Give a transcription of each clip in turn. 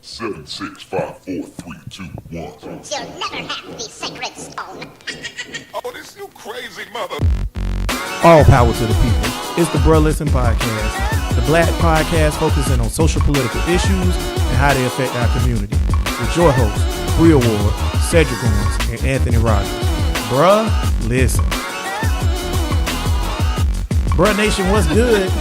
7, 6, 5, 4, 3, 2, 1. You'll never have the sacred stone. Oh, this you crazy mother. All power to the people. It's the Bruh Listen Podcast, the black podcast focusing on social political issues and how they affect our community. With your hosts, Bria Ward, Cedric Owens, and Anthony Rogers. Bruh Listen. Bruh Nation, what's good?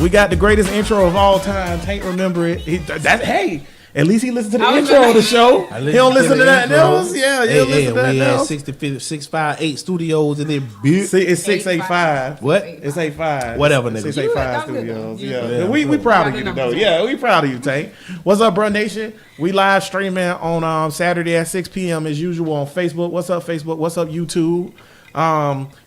We got the greatest intro of all time. Can't remember it. Hey, at least he listened to the intro of the show. He don't listen to nothing else. Yeah, he don't listen to nothing else. 658 studios in there, bitch. See, it's 685. What? It's 85. Whatever, nigga. 685 studios. Yeah. We proud of you, though. Yeah, we proud of you, Tank. What's up, Bruh Nation? We live streaming on Saturday at 6 p.m. as usual on Facebook. What's up, Facebook? What's up, YouTube?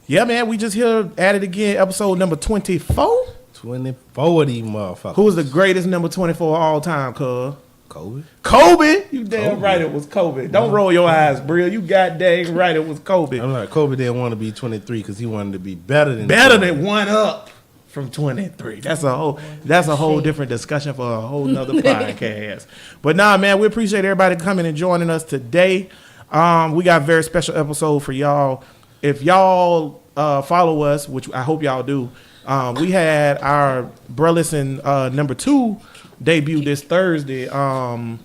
Yeah, man, we just here at it again. Episode number 24. 24 of these motherfuckers. Who is the greatest number 24 of all time, cuz? Kobe? You damn right it was Kobe. Don't roll your eyes, Bria. You goddamn right it was Kobe. I'm like, Kobe didn't want to be 23 because he wanted to be better than one up from 23. That's a whole different discussion for a whole nother podcast. But nah, man, we appreciate everybody coming and joining us today. We got a very special episode for y'all. If y'all follow us, which I hope y'all do, we had our Bruh Listen number 2 debut this Thursday. Bruh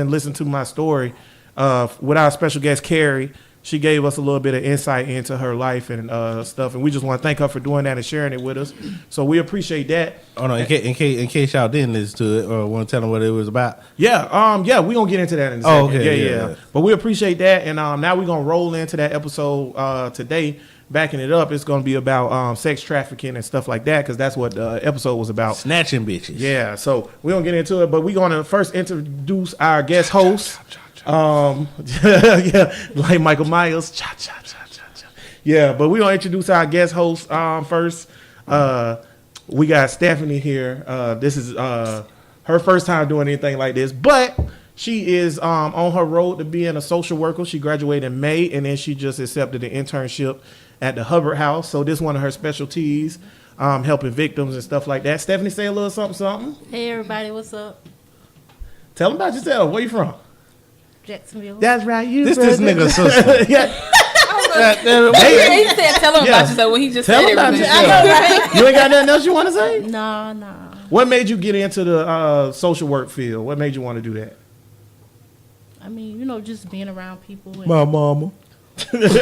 Listen to my story with our special guest Carrie. She gave us a little bit of insight into her life and stuff, and we just want to thank her for doing that and sharing it with us. So we appreciate that. Oh no! In case y'all didn't listen to it or want to tell them what it was about. Yeah, we gonna get into that in a second. Oh, okay, yeah. But we appreciate that, and now we're gonna roll into that episode today. Backing it up, it's going to be about sex trafficking and stuff like that, because that's what the episode was about. Snatching bitches. Yeah, so we don't get into it, but we're going to first introduce our guest host. Yeah, like Michael Myers. Cha, cha, cha, cha, cha. Yeah, but we're going to introduce our guest host first. We got Stephanie here. This is her first time doing anything like this, but she is on her road to being a social worker. She graduated in May, and then she just accepted an internship at the Hubbard House. So this is one of her specialties, helping victims and stuff like that. Stephanie, say a little something. Hey everybody, what's up? Tell them about yourself. Where you from? Jacksonville. That's right, you. This nigga's sister. Yeah. He said tell him about yourself when he just Tell said about everything. yourself. You ain't got nothing else you want to say? No. What made you get into the social work field? What made you want to do that? I mean, just being around people. And My mama. just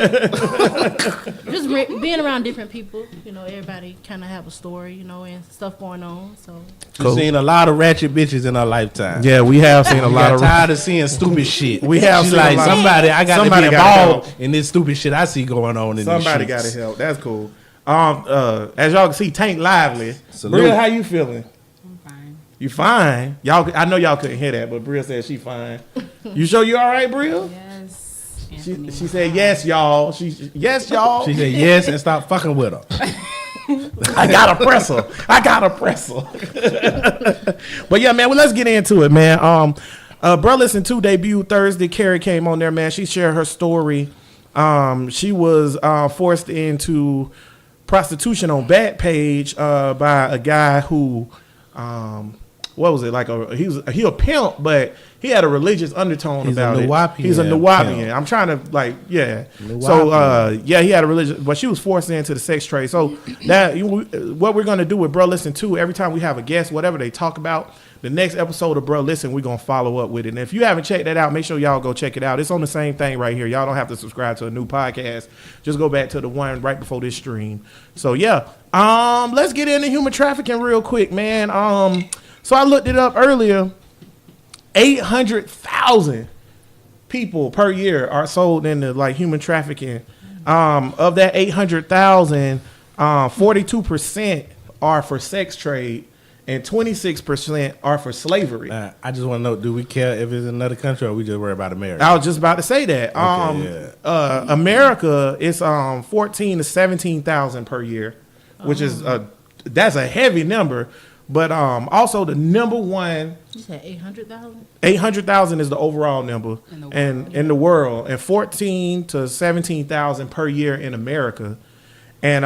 being around different people. Everybody kind of have a story, and stuff going on. So We've seen a lot of ratchet bitches in our lifetime. Yeah, we have seen a lot of. Tired of seeing stupid shit. We have She's seen like a lot. I got to Somebody be gotta involved in this stupid shit I see going on in Somebody got these to streets. help. That's cool. As y'all can see, Tank lively. Salute. Bria, how you feeling? I'm fine. You fine? I know y'all couldn't hear that, but Bria said she fine. You sure you all right, Bria? Yes. She said yes, y'all. Yes, y'all. She said yes and stop fucking with her. I gotta press her. But yeah, man, well, let's get into it, man. Bruh Listen 2 debut Thursday. Carrie came on there, man. She shared her story. She was forced into prostitution on Backpage by a guy who, what was it, like he a pimp, but he had a religious undertone about it. He's a Nuwapian. I'm trying to Nuwapian. So he had a religious, but she was forced into the sex trade. So that what we're gonna do with Bruh Listen 2, every time we have a guest, whatever they talk about, the next episode of Bruh Listen, we're gonna follow up with it. And if you haven't checked that out, make sure y'all go check it out. It's on the same thing right here. Y'all don't have to subscribe to a new podcast. Just go back to the one right before this stream. So yeah, let's get into human trafficking real quick, man. So I looked it up earlier. 800,000 people per year are sold into like human trafficking. Of that 800,000, 42% are for sex trade and 26% are for slavery. I just want to know, do we care if it's another country or we just worry about America? I was just about to say that. America is 14 to 17,000 per year, which is that's a heavy number. But also the number one. You said 800,000? 800,000 is the overall number in the world, and 14 to 17,000 per year in America, and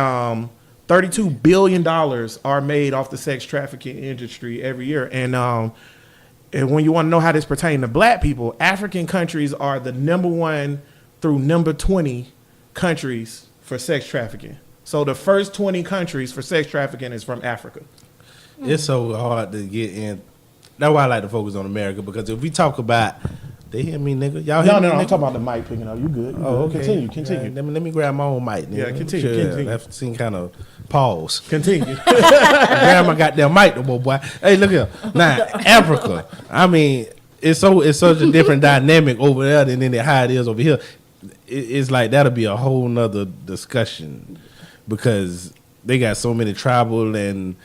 $32 billion are made off the sex trafficking industry every year, and and when you want to know how this pertains to black people, African countries are the number 1 through number 20 countries for sex trafficking. So the first 20 countries for sex trafficking is from Africa. It's so hard to get in. That's why I like to focus on America, because if we talk about, they hear me, nigga. Y'all hear me, No, nigga? I'm talking about the mic picking up. You good? You Oh, good. okay. Continue. Yeah, let me grab my own mic. Nigga. Yeah, continue, Sure, continue. I've seen kind of pause. Continue. Grab my goddamn mic, though, boy. Hey, look here. Now, Africa. I mean, it's such a different dynamic over there than how it is over here. It's like that'll be a whole nother discussion, because they got so many tribal and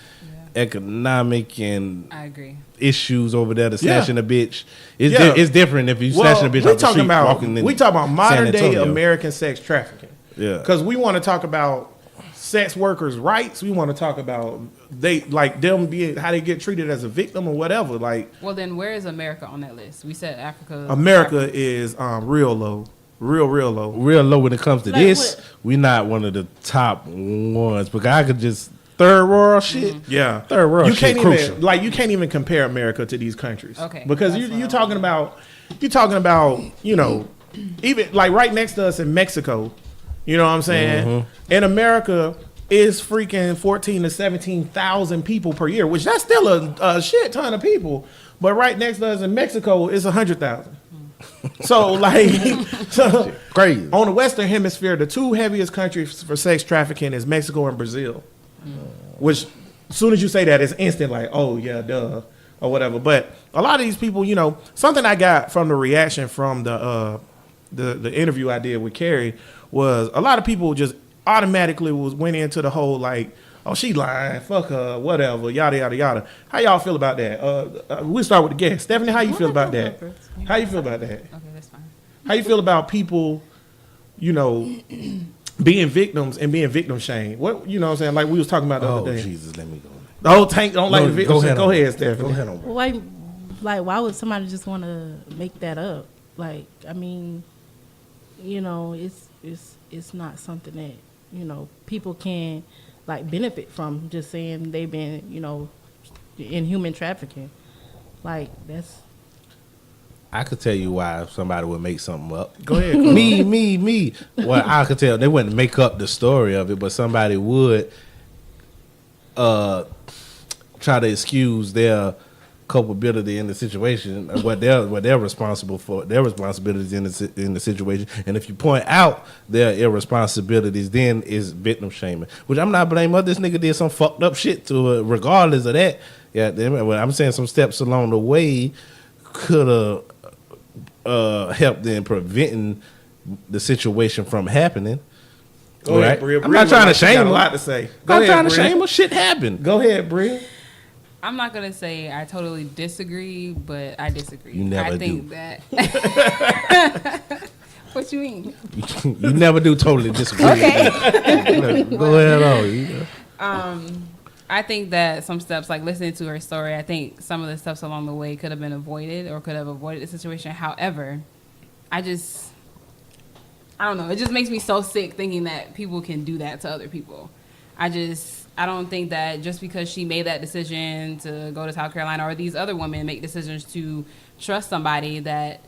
economic and I agree. issues over there to snatching a bitch. It's, Yeah. It's different if you snatching a bitch we off the talking street about walking in we talking about San modern day Antonio. American sex trafficking. Yeah. Because we want to talk about sex workers' rights. We want to talk about them being how they get treated as a victim or whatever. Like Well, then where is America on that list? We said Africa. America is real low, real low. Real low when it comes to Like this. what? We not one of the top ones, because I could just third world shit. Yeah, Third world you shit can't crucial. even you can't even compare America to these countries. Okay, because that's what you're I talking about even like right next to us in Mexico. You know what I'm saying? In America is freaking 14 to 17,000 people per year, which that's still a shit ton of people. But right next to us in Mexico is 100,000. So Crazy. on the Western Hemisphere, the 2 heaviest countries for sex trafficking is Mexico and Brazil. Which, as soon as you say that, it's instant like, oh yeah, duh, or whatever. But a lot of these people, something I got from the reaction from the interview I did with Carrie was a lot of people just automatically went into the whole like, oh, she lying, fuck her, whatever, yada yada yada. How y'all feel about that? We'll start with the guest. Stephanie, how you feel about that? How you feel about that? Okay, that's fine. How you feel about people, being victims and being victim shamed? What what I'm saying? Like we was talking about the Oh, other day. Jesus, let me go. The whole tank don't like No, the victim. go ahead Go on. ahead, Stephanie. Go ahead on. Why would somebody just want to make that up? Like, I mean, it's not something that people can like benefit from. Just saying they've been in human trafficking. Like that's. I could tell you why somebody would make something up. Go ahead. me. Well, I could tell they wouldn't make up the story of it, but somebody would try to excuse their culpability in the situation, what they're responsible for, their responsibilities in the situation. And if you point out their irresponsibilities, then is victim shaming. Which I'm not blaming her. This nigga did some fucked up shit to her. Regardless of that, I'm saying some steps along the way could have helped in preventing the situation from happening. Go ahead, Right? Bria. I'm not trying to She got shame a her. lot to say. Go I'm ahead, trying to Bria. shame her. Shit happened. Go ahead, Bria. I'm not gonna say I totally disagree, but I disagree. You never I think do. that. What you mean? You never do totally disagree. Okay. Go ahead on. I think that some steps, like listening to her story, I think some of the steps along the way could have been avoided or could have avoided the situation. However, I don't know. It just makes me so sick thinking that people can do that to other people. I don't think that just because she made that decision to go to South Carolina or these other women make decisions to trust somebody that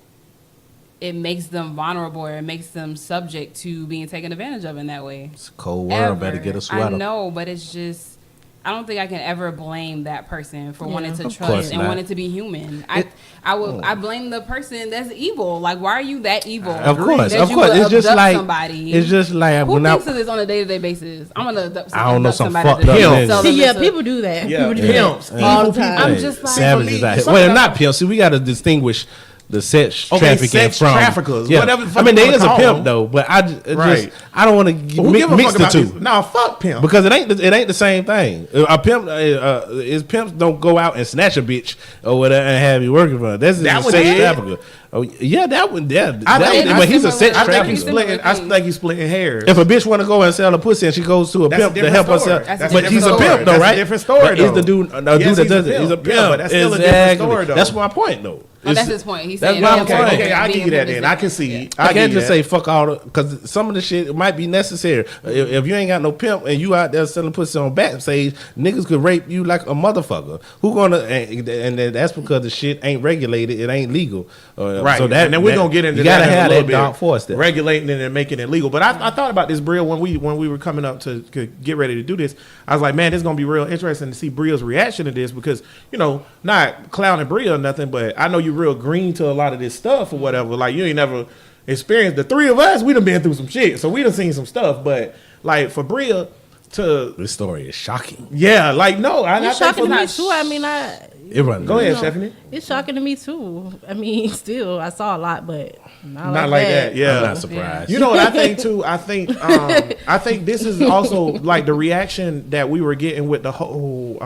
it makes them vulnerable or it makes them subject to being taken advantage of in that way. It's a cold world. Better get a sweater. I know, but it's just, I don't think I can ever blame that person for wanting to Of trust course and not. wanting to be human. I blame the person that's evil. Like, why are you that evil? Of course. That you would It's just abduct like somebody. It's just like Who when thinks of this on a day-to-day basis? I'm gonna abduct I don't know, some somebody fucked to up sell niggas. them Yeah, into- people do that. Yeah, People do pimps, that all the evil time. I'm Hey, just like- savages out here. some Well, of the- not pimps. See, we got to distinguish the sex trafficking sex from traffickers, Yeah. whatever the fuck I mean, you there wanna is a call pimp them. though, but Right. I don't want to Who give a mix fuck the about two. these? Nah, fuck pimp. Because it ain't the same thing. A pimp is pimps don't go out and snatch a bitch or whatever and have you working for her. That's That a one sex did. trafficker. Oh yeah, that one. Yeah, I think- but he's a sex I think trafficker. he's splitting. I think he's splitting hairs. If a bitch want to go and sell a pussy and she goes to a That's a pimp to different help story. herself, That's a but different he's a story. pimp though, That's a right? different story, But is the though. dude Yes, that he's does a it? He's a pimp. pimp. Yeah, but that's still a different Exactly. story, though. That's my point though. Oh, that's his point. He's That's saying. what I'm Being saying. vulnerable, Okay, I give being you that then. I resilient. can see. I can't just say fuck all because some of the shit might be necessary. If you ain't got no pimp and you out there selling pussy on backstage, niggas could rape you like a motherfucker. Who gonna and that's because the shit ain't regulated. It ain't legal. Right. So that and then we're gonna get into you that gotta in a have little that bit. dark force there. Regulating it and making it legal. But I thought about this, Bria, when we were coming up to get ready to do this. I was like, man, this is gonna be real interesting to see Bria's reaction to this because, you know, not clowning Bria or nothing, but I know you're real green to a lot of this stuff or whatever. Like you ain't never experienced. The three of us, we done been through some shit, so we done seen some stuff. But like for Bria to, This story is shocking. yeah, like no, I It's think shocking for to me too. I mean, It runs. Go ahead, know, Stephanie. it's shocking to me too. I mean, still, I saw a lot, but Not like that. Yeah. I'm not surprised. You know what I think too? I think this is also like the reaction that we were getting with the whole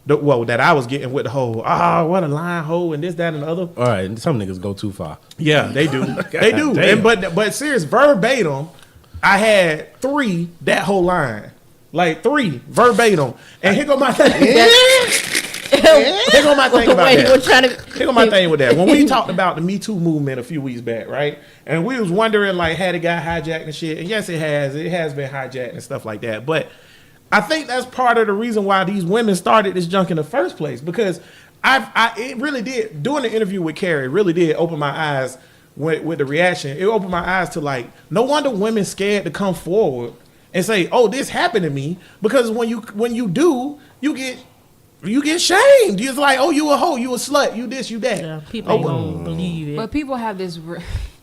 that I was getting with the whole what a lying hoe and this, that, and the other. All right, some niggas go too far. Yeah, they do. They do. damn. And but serious verbatim, I had 3 that whole line. Like 3 verbatim. And here go my thing. Here go my thing about Wait, that. we're trying to. Here go my thing with that. When we talked about the Me Too movement a few weeks back, right? And we was wondering, like, had it got hijacked and shit? And yes, it has. It has been hijacked and stuff like that. But I think that's part of the reason why these women started this junk in the first place. Because it really did, doing the interview with Carrie, really did open my eyes with the reaction. It opened my eyes to, like, no wonder women scared to come forward and say, oh, this happened to me. Because when you do, you get shamed. You're like, oh, you a hoe, you a slut, you this, you that. Yeah, people ain't gonna believe it. But people have this.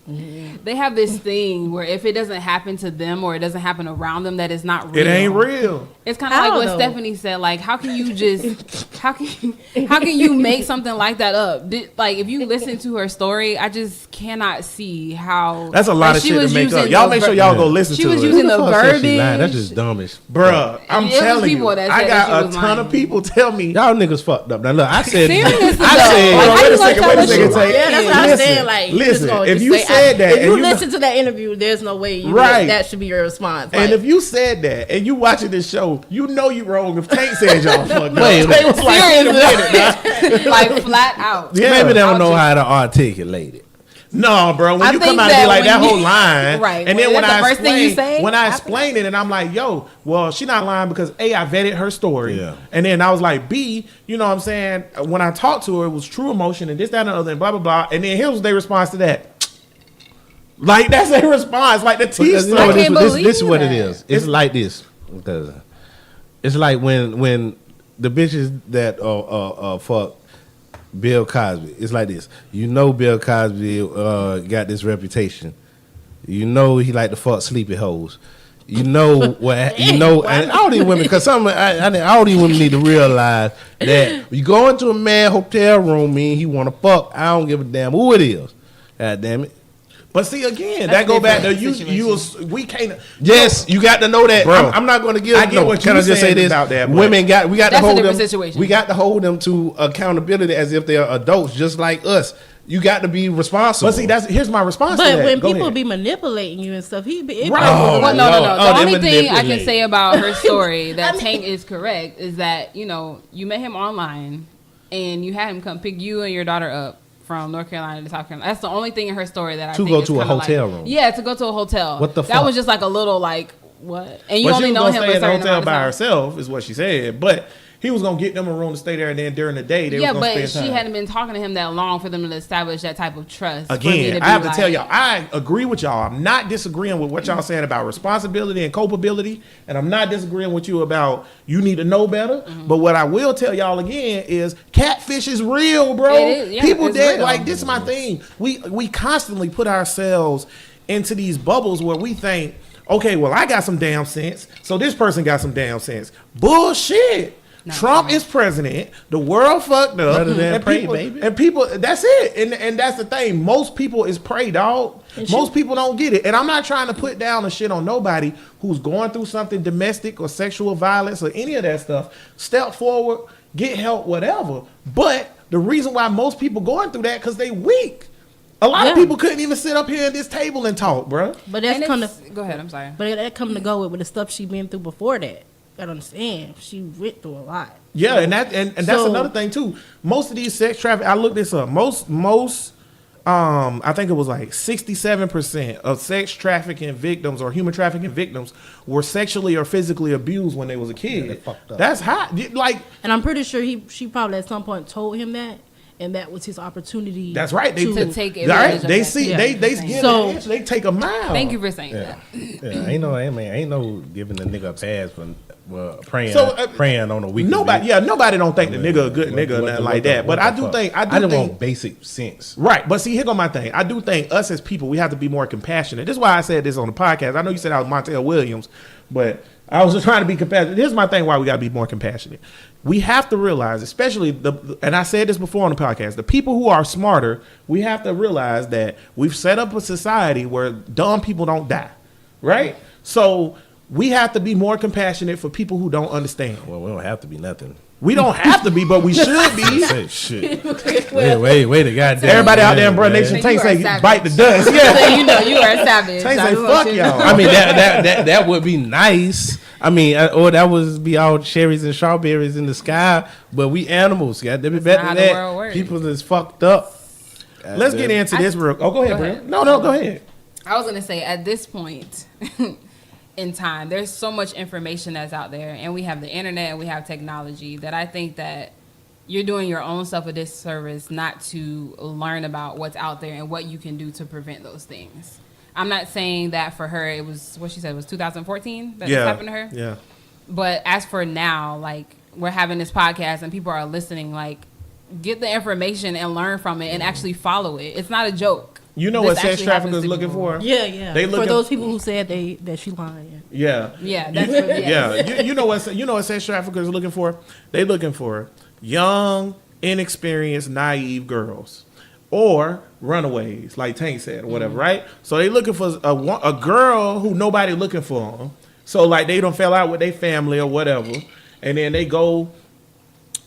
They have this thing where if it doesn't happen to them or it doesn't happen around them, that it's not real. It ain't real. It's kind of like what Stephanie said. Like, how can you just how can you make something like that up? Like, if you listen to her story, I just cannot see how. That's a lot of she shit was to make using up. Y'all make sure y'all go Yeah. listen She to was it. using the Who the fuck said she verbiage. lying? That's just dumbish. Bruh, I'm It was telling people you, that I said that she got a was ton lying. of people tell me. Y'all niggas fucked up. Now look, I said, Seriously, I though. said, Like, how wait you a gonna second, tell wait a us second, you Tay. Yeah, that's what I'm Listen, saying. Like, you just listen, gonna if just you say, said that if and you you- listen to that interview, there's no way Right. that should be your response. And Like, if you said that and you watching this show, you know you wrong. If Tank said y'all fucked up, Wait a Tank was like, wait a minute, nah. like flat out. Yeah. maybe they don't know I'll how to articulate it. No, bro. When I you come think out and be that like when that you- whole line, Right, and when then when that's the I first thing you explain, say, when I after explain it, and I'm like, yo, well, she not lying because A, I vetted her story, Yeah. and then I was like, B, you know what I'm saying? When I talked to her, it was true emotion and this, that, and the other, and blah blah blah. And then here was their response to that. Like that's their response, like the T Because you know I what, can't this is believe what it that. is. It's like this. Because it's like when the bitches that fuck Bill Cosby. It's like this. You know Bill Cosby got this reputation. You know he like to fuck sleepy hoes. You know what? You know, and all these women, because all these women need to realize that you go into a man hotel room, mean he want to fuck. I don't give a damn who it is. God damn it. But see again, That's that go back to different situation. we can't. Yes, you got to know that. Bro, I'm not going to give. I get what can you I just say saying this? about that, but Women we got to That's a hold them. different situation. We got to hold them to accountability as if they're adults, just like us. You got to be responsible. But see, here's my response to but that. when Go people ahead. be manipulating you and stuff, it Right. Well, no. Oh, The they only thing I can manipulate. say about her story that Tank is correct is that, you know, you met him online and you had him come pick you and your daughter up from North Carolina to South Carolina. That's the only thing in her story that I To think go is to a kinda hotel like, room. Yeah, to go to a hotel. What the That fuck? was just like a little like, what? And you But she only was know gonna him stay a at the certain hotel amount of by time. herself, is what she said. But he was gonna get them a room to stay there, and then during the day they Yeah, was gonna but spend she time. hadn't been talking to him that long for them to establish that type of trust. for me Again, to I be have to like- tell y'all, I agree with y'all. I'm not disagreeing with what y'all saying about responsibility and culpability, and I'm not disagreeing with you about you need to know better. Mm-hmm. But what I will tell y'all again is catfish is real, bro. It is, yeah, People it's dead. real. Like this is my thing. We constantly put ourselves into these bubbles where we think, okay, well I got some damn sense, so this person got some damn sense. Bullshit. Trump is president. The world fucked up. Better than and prey, people, baby. And people, that's it. And that's the thing. Most people is prey, dog. Most people don't get it. And I'm not trying to put down a shit on nobody who's going through something domestic or sexual violence or any of that stuff. Step forward, get help, whatever. But the reason why most people going through that because they weak. A lot of Yeah. people couldn't even sit up here at this table and talk, bro. but that's And kind of. it's- go ahead, I'm sorry. But that come to go with the stuff she been through before that. Gotta understand, she went through a lot. Yeah, and that's So- another thing too. Most of these sex traffic, I looked this up. Most I think it was like 67% of sex trafficking victims or human trafficking victims were sexually or physically abused when they was a kid. they fucked up. That's hot. Like, And I'm pretty sure she probably at some point told him that, and that was his opportunity. that's right. They To take right? advantage of They that. see Yeah. they get So- an inch, they take a mile. Thank you for saying Yeah, that. ain't no giving the nigga a pass for praying So, praying on a weekly. Nobody don't think the nigga a good nigga or nothing like that. But I do think I just want basic sense. right. But see, here go my thing. I do think us as people, we have to be more compassionate. This is why I said this on the podcast. I know you said I was Montel Williams, but I was just trying to be compassionate. Here's my thing why we got to be more compassionate. We have to realize, especially and I said this before on the podcast, the people who are smarter, we have to realize that we've set up a society where dumb people don't die, right? So we have to be more compassionate for people who don't understand. Well, we don't have to be nothing. We don't have to be, but we should be. Say shit. wait, the goddamn. Everybody out there in Bro Nation, You Tank are say savage. bite the dust. Yeah. So you know you are a savage. Tank I say just fuck want you to y'all. know. I mean that would be nice. I mean, or that would be all cherries and strawberries in the sky. But we animals, got to be better not than how the world that. works. People is fucked up. Let's get into this real. Oh, go ahead, Go bro. ahead. No, go ahead. I was gonna say at this point in time, there's so much information that's out there, and we have the internet and we have technology that I think that you're doing your own self a disservice not to learn about what's out there and what you can do to prevent those things. I'm not saying that for her it was what she said was 2014 that this happened to her. Yeah. But as for now, like we're having this podcast and people are listening, like get the information and learn from it and actually follow it. It's not a joke. You know This what sex actually happens traffickers to looking people. for? Yeah. They For looking- those people who said that she lying. Yeah. Yeah, that's what, Yeah. You know what sex traffickers are looking for? They looking for young, inexperienced, naive girls. Or runaways, like Tank said, or whatever, right? So they looking for a girl who nobody looking for 'em. So like they don't fell out with their family or whatever, and then they go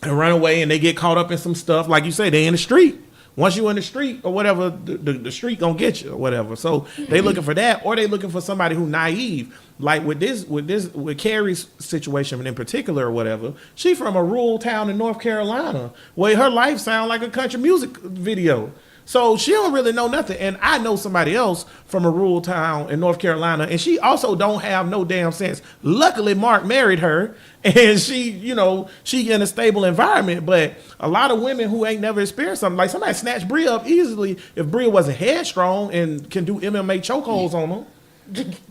and run away and they get caught up in some stuff. Like you say, they in the street. Once you in the street or whatever, the street gonna get you or whatever. So they looking for that, or they looking for somebody who naive. Like with Carrie's situation in particular or whatever. She from a rural town in North Carolina where her life sound like a country music video. So she don't really know nothing. And I know somebody else from a rural town in North Carolina, and she also don't have no damn sense. Luckily, Mark married her, and she in a stable environment. But a lot of women who ain't never experienced something, like somebody snatch Bria up easily if Bria wasn't headstrong and can do MMA chokeholds on them.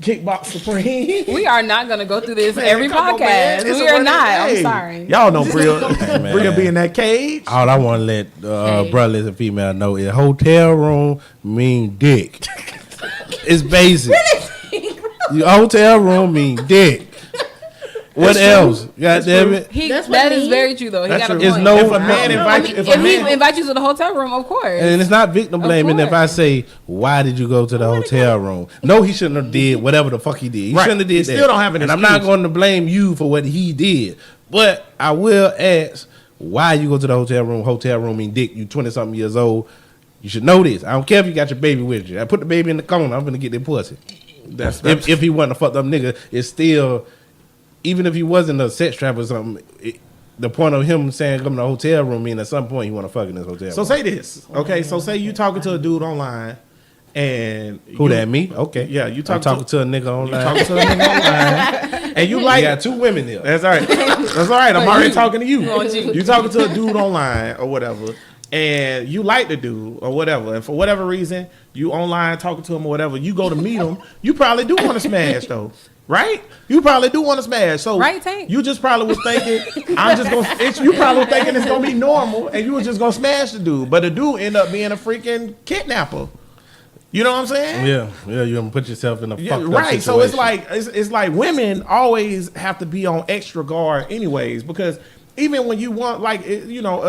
Kickbox Supreme. We are not gonna go through this Man, every come on, podcast. man. It's We a are running not. I'm day. sorry. Y'all know Bria. man. Bria be in that cage. All I want to let brothers and female know is hotel room mean dick. It's basic. Your hotel room mean dick. What else? God damn it. That's what That I is mean. very true though. He That's got a true. point. It's no- If a man invite you, if if a he man invite you to the hotel room, of course. And it's not victim Of blaming if I course. say, why did you go to the hotel room? No, he shouldn't have did whatever the fuck he did. He Right. shouldn't have did He that. still don't have an And I'm not excuse. going to blame you for what he did. But I will ask, why you go to the hotel room? Hotel room mean dick. You 20-something years old. You should know this. I don't care if you got your baby with you. I put the baby in the corner. I'm going to get that pussy. That's If he wasn't a fucked up nigga, it's still, even if he wasn't a sex trap or something, the point of him saying come to the hotel room mean at some point he want to fuck in this hotel room. so say this, okay? So say you talking to a dude online, and Who that, me? Okay. Yeah, you I'm talking talking to a nigga You online. talking to a nigga online, and you You like got two women here. That's all right. That's all right. I'm already talking to you. on you. You talking to a dude online or whatever, and you like the dude or whatever, and for whatever reason, you online talking to him or whatever, you go to meet him, you probably do want to smash though. Right? You probably do want to smash. So Right, Tank? you just probably was thinking, I'm just gonna you probably thinking it's gonna be normal and you was just gonna smash the dude. But the dude end up being a freaking kidnapper. You know what I'm saying? Yeah, you gonna put yourself in a Yeah, fucked up right. situation. So it's like women always have to be on extra guard, anyways, because even when you want like that you know you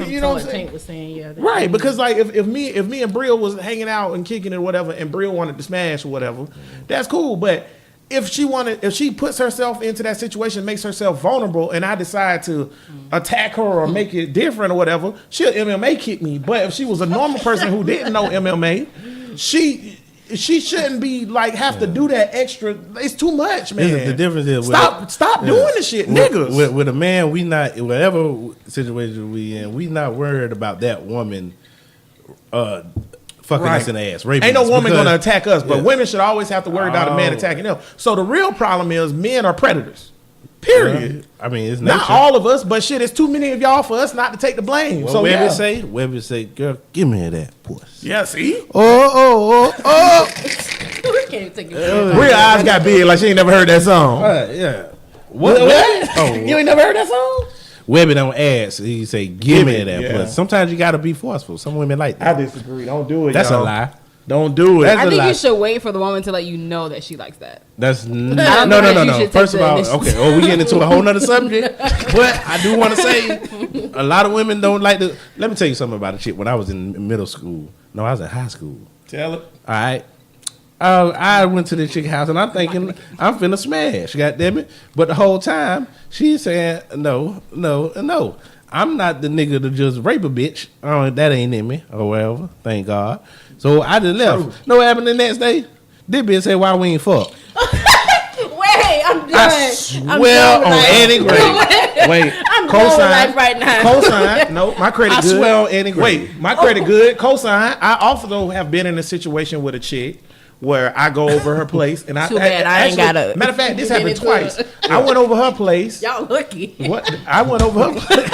what know what I'm saying? Tank was saying. Yeah, Right, because like if me and Bria was hanging out and kicking it or whatever, and Bria wanted to smash or whatever, that's cool. But if she puts herself into that situation, makes herself vulnerable, and I decide to attack her or make it different or whatever, she'll MMA kick me. But if she was a normal person who didn't know MMA, she shouldn't be like have to do that extra. It's too much, man. The difference is stop doing this shit, niggas. With a man, we not whatever situation we in, we not worried about that woman fucking us in the ass, raping Ain't no us, woman because- gonna attack us, but Yeah. women should always have to worry about a man Oh. attacking them. So the real problem is men are predators. Period. I mean, it's nature. Not all of us, but shit, it's too many of y'all for us not to take the blame. What so Webby yeah. Webby say, girl, give me that pussy. Yeah, see? Oh. We can't take it. Real eyes got big like she ain't never heard that song. Yeah. What? Oh, You ain't never heard that song? Webby don't ask. He say, give me that yeah. pussy. Sometimes you gotta be forceful. Some women like I that. disagree. Don't do it. That's y'all. a lie. Don't do it. That's I a think lie. you should wait for the woman to let you know that she likes that. That's don't no. think you should take First of the all, initiative. okay. Oh, we getting into a whole nother subject. But I do want to say, a lot of women don't like to. Let me tell you something about a chick. When I was in middle school, no, I was in high school. Tell it. All right. I went to the chick house and I'm thinking I'm finna smash, goddamn it. But the whole time she's saying no. I'm not the nigga to just rape a bitch. That ain't in me or whatever. Thank God. So I just left. Know what happened the next day? This bitch say why we ain't fuck. Wait, I'm done. I swear on Annie Gray. Wait, I'm done with life right now. Cosign. No, my credit I good. swear on Annie Gray. Wait, my credit good. Cosign. I also have been in a situation with a chick where I go over her place and Too bad I ain't got a- Matter of fact, this been happened into twice. it. I went over her place. Y'all lucky. What? I went over her place.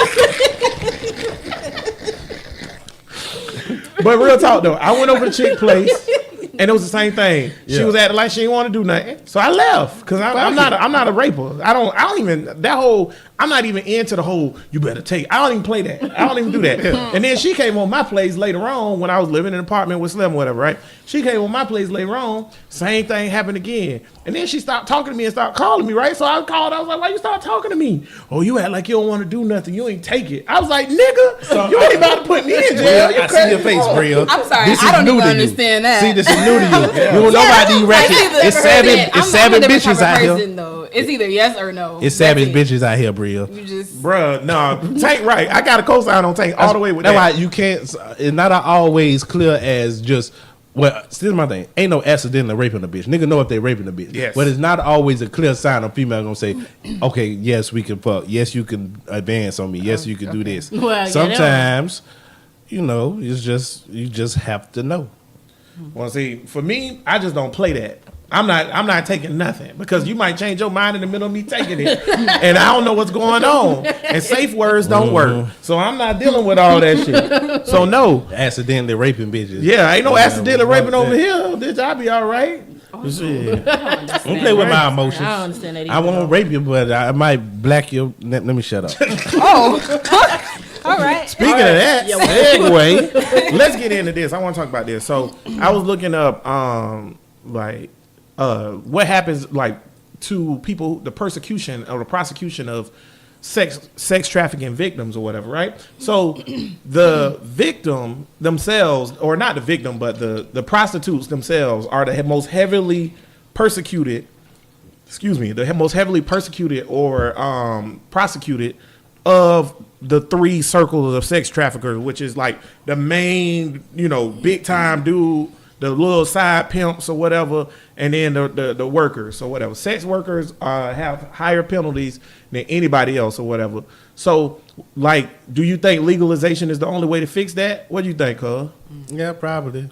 But real talk though, I went over to chick place, and it was the same thing. She Yeah. was acting like she didn't want to do nothing, so I left because I'm not a raper. I don't even that whole. I'm not even into the whole. You better take. I don't even play that. I don't even do that. And then she came on my place later on when I was living in an apartment with Slim, whatever. Right? She came on my place later on. Same thing happened again, and then she stopped talking to me and stopped calling me. Right? So I called. I was like, "Why you stop talking to me? Oh, you act like you don't want to do nothing. You ain't take it." I was like, "Nigga, you ain't about to put me in jail." You I see crazy. your face, Bria. I'm sorry, This I is don't new even to you. understand that. See, this is new to you. You don't know about these ratchet. It's savage bitches out here. Though. It's either yes or no. It's That's savage it. bitches out here, Bria. You just Bruh, no, Tank right. I got a cosign on Tank all the way with That's that. why you can't. It's not always clear as just. Well, still my thing. Ain't no accidental raping a bitch. Nigga know if they raping a bitch. Yes. But it's not always a clear sign of female gonna say, okay, yes, we can fuck. Yes, you can advance on me. Yes, you can do this. Well, yeah, Sometimes, it's just you just have to know. Well, see, for me, I just don't play that. I'm not taking nothing because you might change your mind in the middle of me taking it, and I don't know what's going on. And safe words don't work, so I'm not dealing with all that shit. So no, Accidentally raping bitches. yeah, ain't no accidental fuck raping over that. here. Bitch, I'll be all right. Shit. Don't play with my emotions. I don't understand that either. I won't rape you, but I might black you. Let me shut up. all right. Speaking of that, segue, let's get into this. I want to talk about this. So I was looking up, what happens to people, the persecution or the prosecution of sex trafficking victims or whatever, right? So the victim themselves, or not the victim, but the prostitutes themselves are the most heavily persecuted. The most heavily persecuted or prosecuted of the three circles of sex traffickers, which is like the main, big time dude, the little side pimps or whatever, and then the workers or whatever. Sex workers have higher penalties than anybody else or whatever. So, do you think legalization is the only way to fix that? What do you think, cuz? Yeah, probably.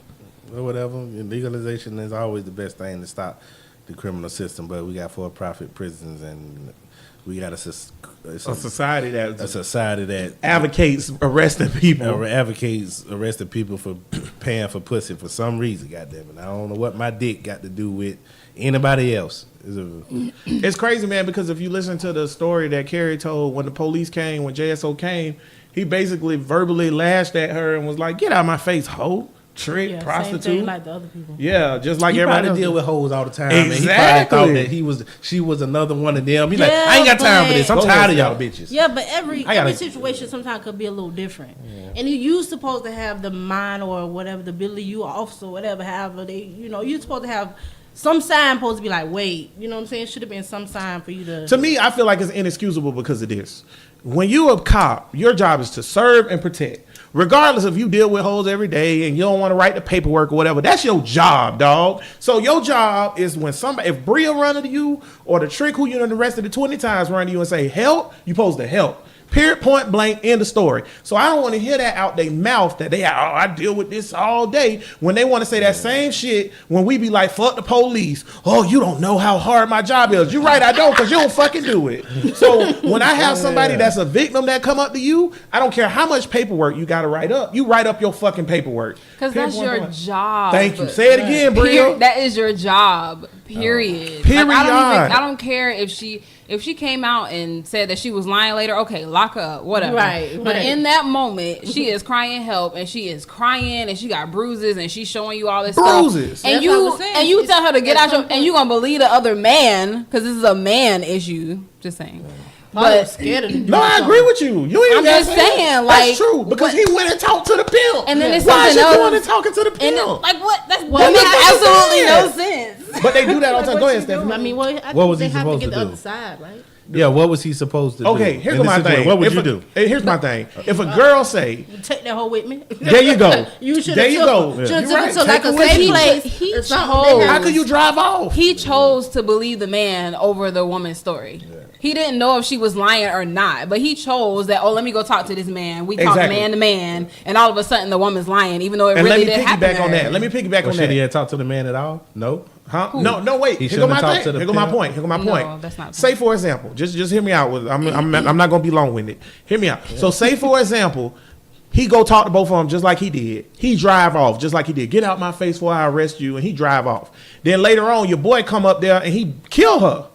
Or whatever. Legalization is always the best thing to stop the criminal system, but we got for-profit prisons and we got a society that advocates arresting people. advocates arresting people for paying for pussy for some reason. Goddamn it! I don't know what my dick got to do with anybody else. It's crazy, man, because if you listen to the story that Carrie told when the police came, when JSO came, he basically verbally lashed at her and was like, "Get out of my face, hoe, trick, Yeah, prostitute." same thing like the other people. Yeah, just like He everybody probably else. deal with hoes all the time. Exactly. And he probably thought that she was another one of them. He's like, Yeah, I ain't got time for but- this. I'm Go tired ahead, of y'all bitches. Yeah, but every I gotta- situation sometimes could be a little different. And you supposed to have the mind or whatever, the ability, you officer, whatever, however they, you're supposed to have some sign supposed to be like, wait, you know what I'm saying? Should have been some sign for you to. To me, I feel like it's inexcusable because of this. When you a cop, your job is to serve and protect. Regardless if you deal with hoes every day and you don't want to write the paperwork or whatever, that's your job, dog. So your job is when if Bria run into you or the trick who you done arrested 20 times run to you and say, help, you supposed to help. Period, point blank, end of story. So I don't want to hear that out their mouth that I deal with this all day, when they want to say that same shit when we be like, fuck the police. Oh, you don't know how hard my job is. You're right, I don't, because you don't fucking do it. So when I have somebody that's a victim that come up to you, I don't care how much paperwork you got to write up. You write up your fucking paperwork. Because that's your job. Thank you. Say it again, Bria. That is your job. Period. Period. Like, I don't care if she came out and said that she was lying later. Okay, lock her up, whatever. Right. But in that moment, she is crying help, and she is crying, and she got bruises, and she's showing you all this bruises. stuff. And you tell her to get out and you gonna believe the other man because this is a man issue. Just saying. But scared of no, I agree with you. You ain't I'm just saying, like, that's true, because he went and talked to the pimp. And then it's why is something you else. going and talking to the pimp? And like what? That Well, makes absolutely no sense. But they do that all the time. Go ahead, Stephanie. I mean, What was they he have to supposed get to the do? other side, right? Yeah, what was he supposed to do? Okay, here's in my this situation? thing. What would If you a- do? Here's my thing. If a girl say, You take that hoe with me. there you go. You should There have you took go. her. Should have You're took her right. to like Take a her with safe you. place. He or something. chose- how could you drive off? He chose to believe the man over the woman's story. He didn't know if she was lying or not, but he chose that. Oh, let me go talk to this man. We talk Exactly. man to man, and all of a sudden the woman's lying, even though it And really let me did happen. piggyback to on her. that. Let me piggyback Or on should he that. have talked to the man at all? No. Huh? No, wait. He Here go shouldn't my have talked thing. to the Here go my pimp? point. Here go my point. No, that's not. Say for example, just hear me out. I'm not gonna be long winded. Hear me out. So say for example, he go talk to both of them just like he did. He drive off just like he did. Get out my face before I arrest you, and he drive off. Then later on, your boy come up there and he kill her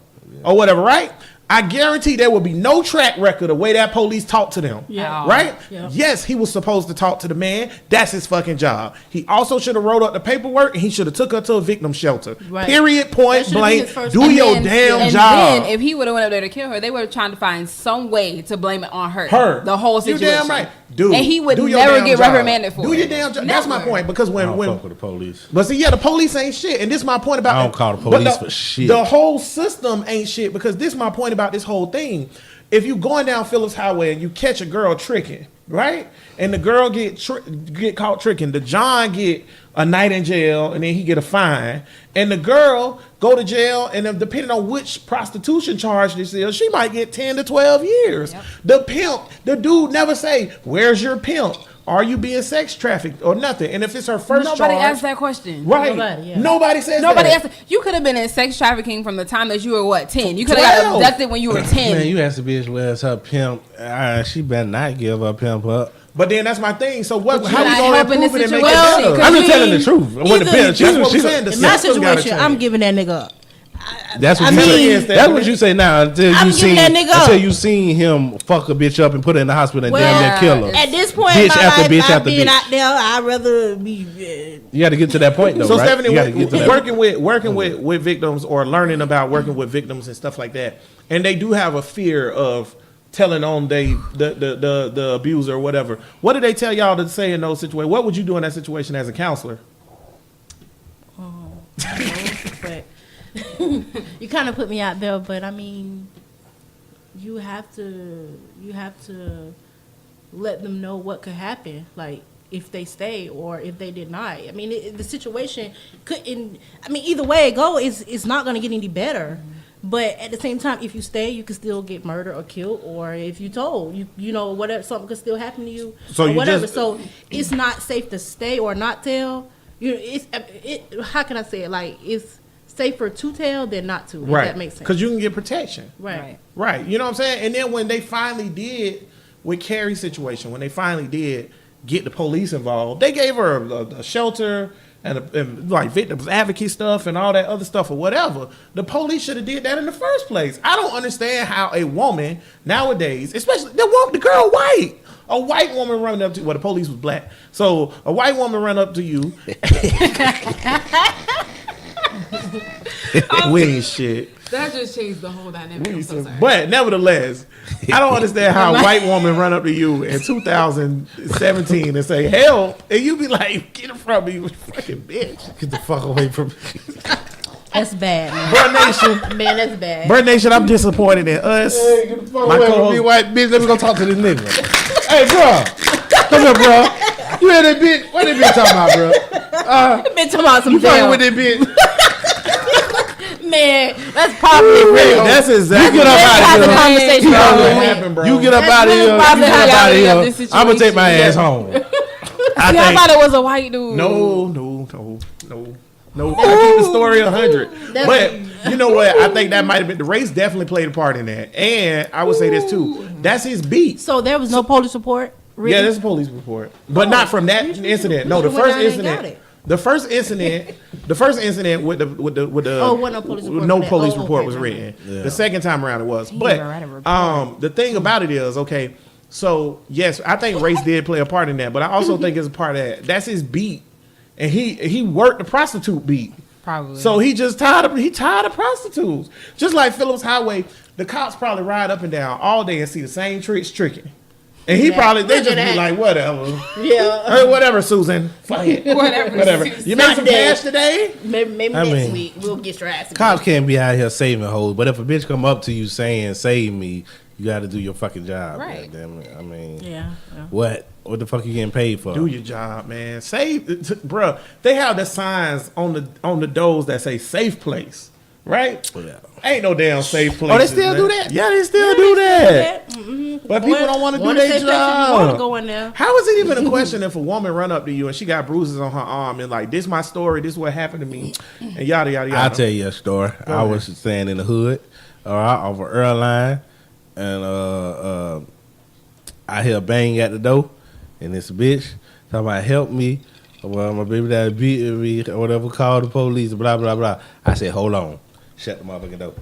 or whatever, right? I guarantee there will be no track record of the way that police talk to them. Yeah. Right? Yeah. Yes, he was supposed to talk to the man. That's his fucking job. He also should have wrote up the paperwork, and he should have took her to a victim shelter. Right. Period, point That should've been blank. his first Do step. your damn and job. then if he would have went up there to kill her, they were trying to find some way to blame it on her. Her. The whole You situation. damn right. Dude, and he would do your never damn get job. reprimanded for Do it. your damn job. That's my Never. point. Because I don't when fuck with the police. but see, yeah, the police ain't shit, and this is my point about. I don't call the but police for shit. The whole system ain't shit, because this is my point about this whole thing. If you going down Phillips Highway and you catch a girl tricking, right, and the girl get caught tricking, the John get a night in jail and then he get a fine, and the girl go to jail, and if, depending on which prostitution charge this is, she might get 10 to 12 years. Yep. The pimp, the dude never say, "Where's your pimp? Are you being sex trafficked or nothing?" And if it's her first Nobody charge, asked that question. right? Nobody, yeah. Nobody says Nobody that. asked. You could have been in sex trafficking from the time that you were 10. You could have got 12. abducted when you were 10. Man, you asked the bitch where's her pimp. She better not give her pimp up. But then that's my thing. So what? But How you're we not gonna helping improve the it and make it situation, better? 'cause I'm you just telling the ain't- truth. When the either- bitch, That's what she, I'm saying. The In my system gotta situation, change. I'm giving that nigga up. that's what I you mean- say. That's what you say now until I'm you giving seen that nigga up. until you seen him fuck a bitch up and put her in the hospital and damn near kill her. At this point Bitch in my after life, bitch I'm after being bitch. out there. I'd rather be. You got to get to that point though, So right? Stephanie, You gotta get to that working with victims or learning about working with victims and stuff like that, and they do have a fear of telling on the abuser or whatever. What do they tell y'all to say in those situations? What would you do in that situation as a counselor? But you kind of put me out there. But I mean, you have to let them know what could happen. Like if they stay or if they deny. I mean, the situation couldn't. I mean, either way it go, it's not going to get any better. But at the same time, if you stay, you could still get murdered or killed, or if you told, you know, whatever, something could still happen to you, So or you whatever. just- So it's not safe to stay or not tell. You know, how can I say it? Like it's safer to tell than not to. If Right. that makes sense. Because you can get protection. Right. Right. You know what I'm saying? And then when they finally did, with Carrie's situation, when they finally did get the police involved, they gave her a shelter and like victims advocate stuff and all that other stuff or whatever. The police should have did that in the first place. I don't understand how a woman nowadays, especially the girl white, a white woman running up to, well, the police was black. So a white woman run up to you. We ain't shit. That just changed the whole dynamic. I'm so sorry. But nevertheless, I don't understand how a white woman run up to you in 2017 and say help, and you be like, "Get it from me, you fucking bitch." Get the fuck away from me. That's bad, man. Bird Nation, Man, that's bad. Bird Nation, I'm disappointed in us. Get the fuck My away from co-host- me, white bitch. Let me go talk to this nigga. Hey, bro. Come here, bro. You hear that bitch? What that bitch talking about, bro? Been talking about some You fucking jail. with that bitch? Man, that's probably real. That's exactly You get up Let's out have of the here. conversation. You know about what it. happened, bro. You get up That's out of really here. You probably get how up y'all out of ended up here. this I'm gonna take my situation. ass home. I See, I think thought it was a white dude. No. I keep the story 100. But you know what? I think that might have been the race. Definitely played a part in that. And I would say this too. That's his beat. So there was no police report. Really? Yeah, there's a police report, but not from that incident. No, the went first down and got incident. it. The first incident with the Oh, wasn't no police report no for that. police Oh, report okay, was okay. written. Yeah. The second time around it was. But even write a report. the thing about it is, okay, so yes, I think race did play a part in that, but I also think it's a part of that. That's his beat, and he worked the prostitute beat. Probably. So he tired of prostitutes. Just like Phillips Highway, the cops probably ride up and down all day and see the same tricks tricking. And he Yeah, probably they look just at be that. like, whatever. Yeah. Hey, whatever, Susan. Fuck it. Whatever. You made some cash today? Maybe I next mean, week we'll get your ass. Cops can't be out here saving hoes, but if a bitch come up to you saying "save me," you got to do your fucking job. Right. Damn it. I mean, Yeah. what the fuck you getting paid for? Do your job, man. Bruh. They have the signs on the doors that say safe place, right? Yeah. Ain't no damn safe place. Oh, they still do that? Yeah, they still do that. Mm-hmm. But people don't want to do Want their to job. go in there. How is it even a question if a woman run up to you and she got bruises on her arm and like, this my story, this what happened to me, and yada yada yada. I'll tell you a story. I ahead. was staying in the hood, off an airline, and I hear a bang at the door, and this bitch talking about help me. Well, my baby daddy beat me or whatever. Call the police. Blah blah blah. I said, hold on, shut the motherfucking door.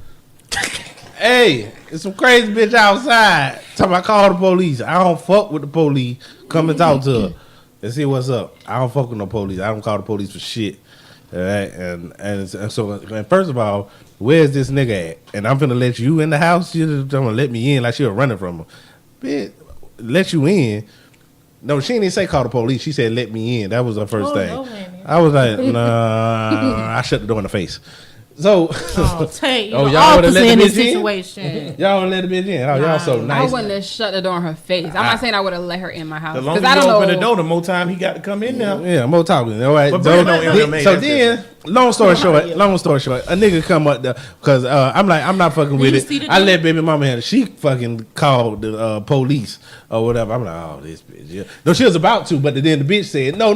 Hey, it's some crazy bitch outside. Talking about call the police. I don't fuck with the police. Come and talk to her and see what's up. I don't fuck with no police. I don't call the police for shit. All right, and first of all, where's this nigga at? And I'm finna let you in the house. You're gonna let me in like she was running from her. Bitch, let you in. No, she didn't say call the police. She said let me in. That was her first thing. No, man. I was like, nah. I shut the door in the face. So, Oh, Tay, Oh, you y'all would've opposite let the in this bitch in? situation. y'all wanna let the bitch in? Oh, y'all so I nice. wouldn't have shut the door in her face. I'm not saying I would have let her in my house The because longer I you don't open know. the door, the more time he got to come in now. Yeah, more talking. All right. But So, Brandon don't MMA, so that's then, long story short, a nigga come up there because I'm like, I'm not fucking with you it. see the I dude? let baby mama have it. She fucking called the police or whatever. I'm like, oh, this bitch. Yeah. No, she was about to, but then the bitch said, no.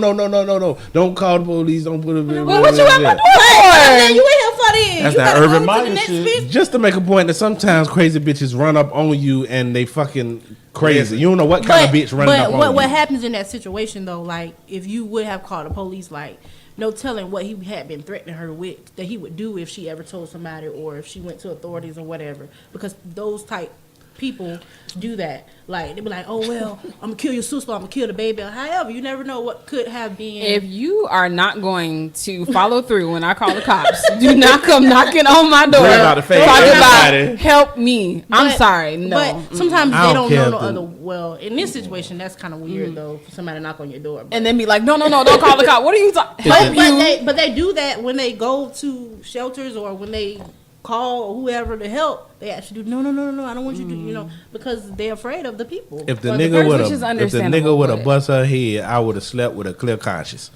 Don't call the police. Don't put it. Well, what you at my door Man, for? you in here for this? That's You that gotta urban go to Maya the next shit. bitch. Just to make a point that sometimes crazy bitches run up on you and they fucking crazy. You don't know what kind of bitch running up on what you. happens in that situation though? Like if you would have called the police, like no telling what he had been threatening her with that he would do if she ever told somebody or if she went to authorities or whatever. Because those type people do that. Like they be like, oh well, I'm gonna kill your sister, I'm gonna kill the baby. However, you never know what could have been. If you are not going to follow through when I call the cops, do not come knocking on my door. Worry about the face. Talk Everybody. about help me. I'm But- sorry, no. But sometimes I they don't don't know care no if the- other. Well, in this situation, that's kind of weird though for somebody to knock on your door. But, And then be like, no, don't call the cop. What are you talking? Help you. but they do that when they go to shelters or when they call whoever to help. They actually do no. I don't want you to, because they're afraid of the people. If the Well, the nigga person would is have, if the understandable, nigga would have but- bust her head, I would have slept with a clear conscience.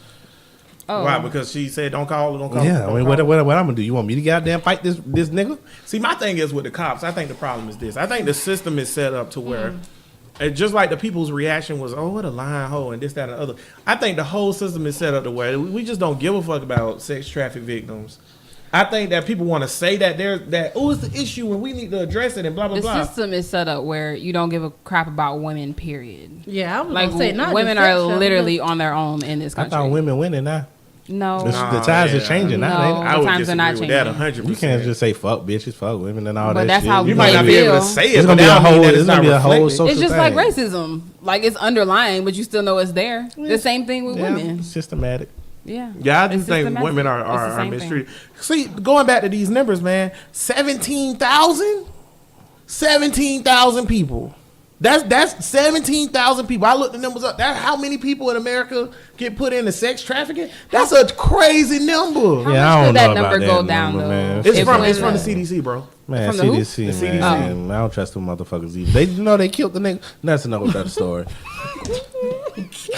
Oh. Why? Because she said don't call. Yeah, I mean, what call. I'm gonna do? You want me to goddamn fight this nigga? See, my thing is with the cops, I think the problem is this. I think the system is set up to where, just like the people's reaction was, oh, what a lying hoe, and this, that, and the other. I think the whole system is set up to where we just don't give a fuck about sex traffic victims. I think that people want to say that it's the issue and we need to address it and blah, blah, The blah. system is set up where you don't give a crap about women, period. yeah, I was Like, gonna say not women just are sex trafficking. literally on their own in this I country. thought women winning now. No. The tides are changing now. No. ain't I would Times are not disagree with that changing. 100%. You can't just say fuck bitches, fuck women, and all But that that's shit. how You might not be able to feel. say it, It's but gonna be a that don't mean whole. that It's gonna be a whole reflected. social It's just thing. like racism. Like it's underlying, but you still know it's there. The same thing with Yeah, women. systematic. Yeah. Yeah, I do It's think systematic. women It's the are same thing. mistreated. See, going back to these numbers, man, 17,000 people. That's 17,000 people. I looked the numbers up. That's how many people in America get put into sex trafficking. That's a crazy number. How Yeah, much I don't could that know about number that go down, number, though? man. It's If from women- the CDC, bro. Man, From the who? CDC, The CDC. man. I don't trust them motherfuckers either. They, they killed the nigga. That's another better story.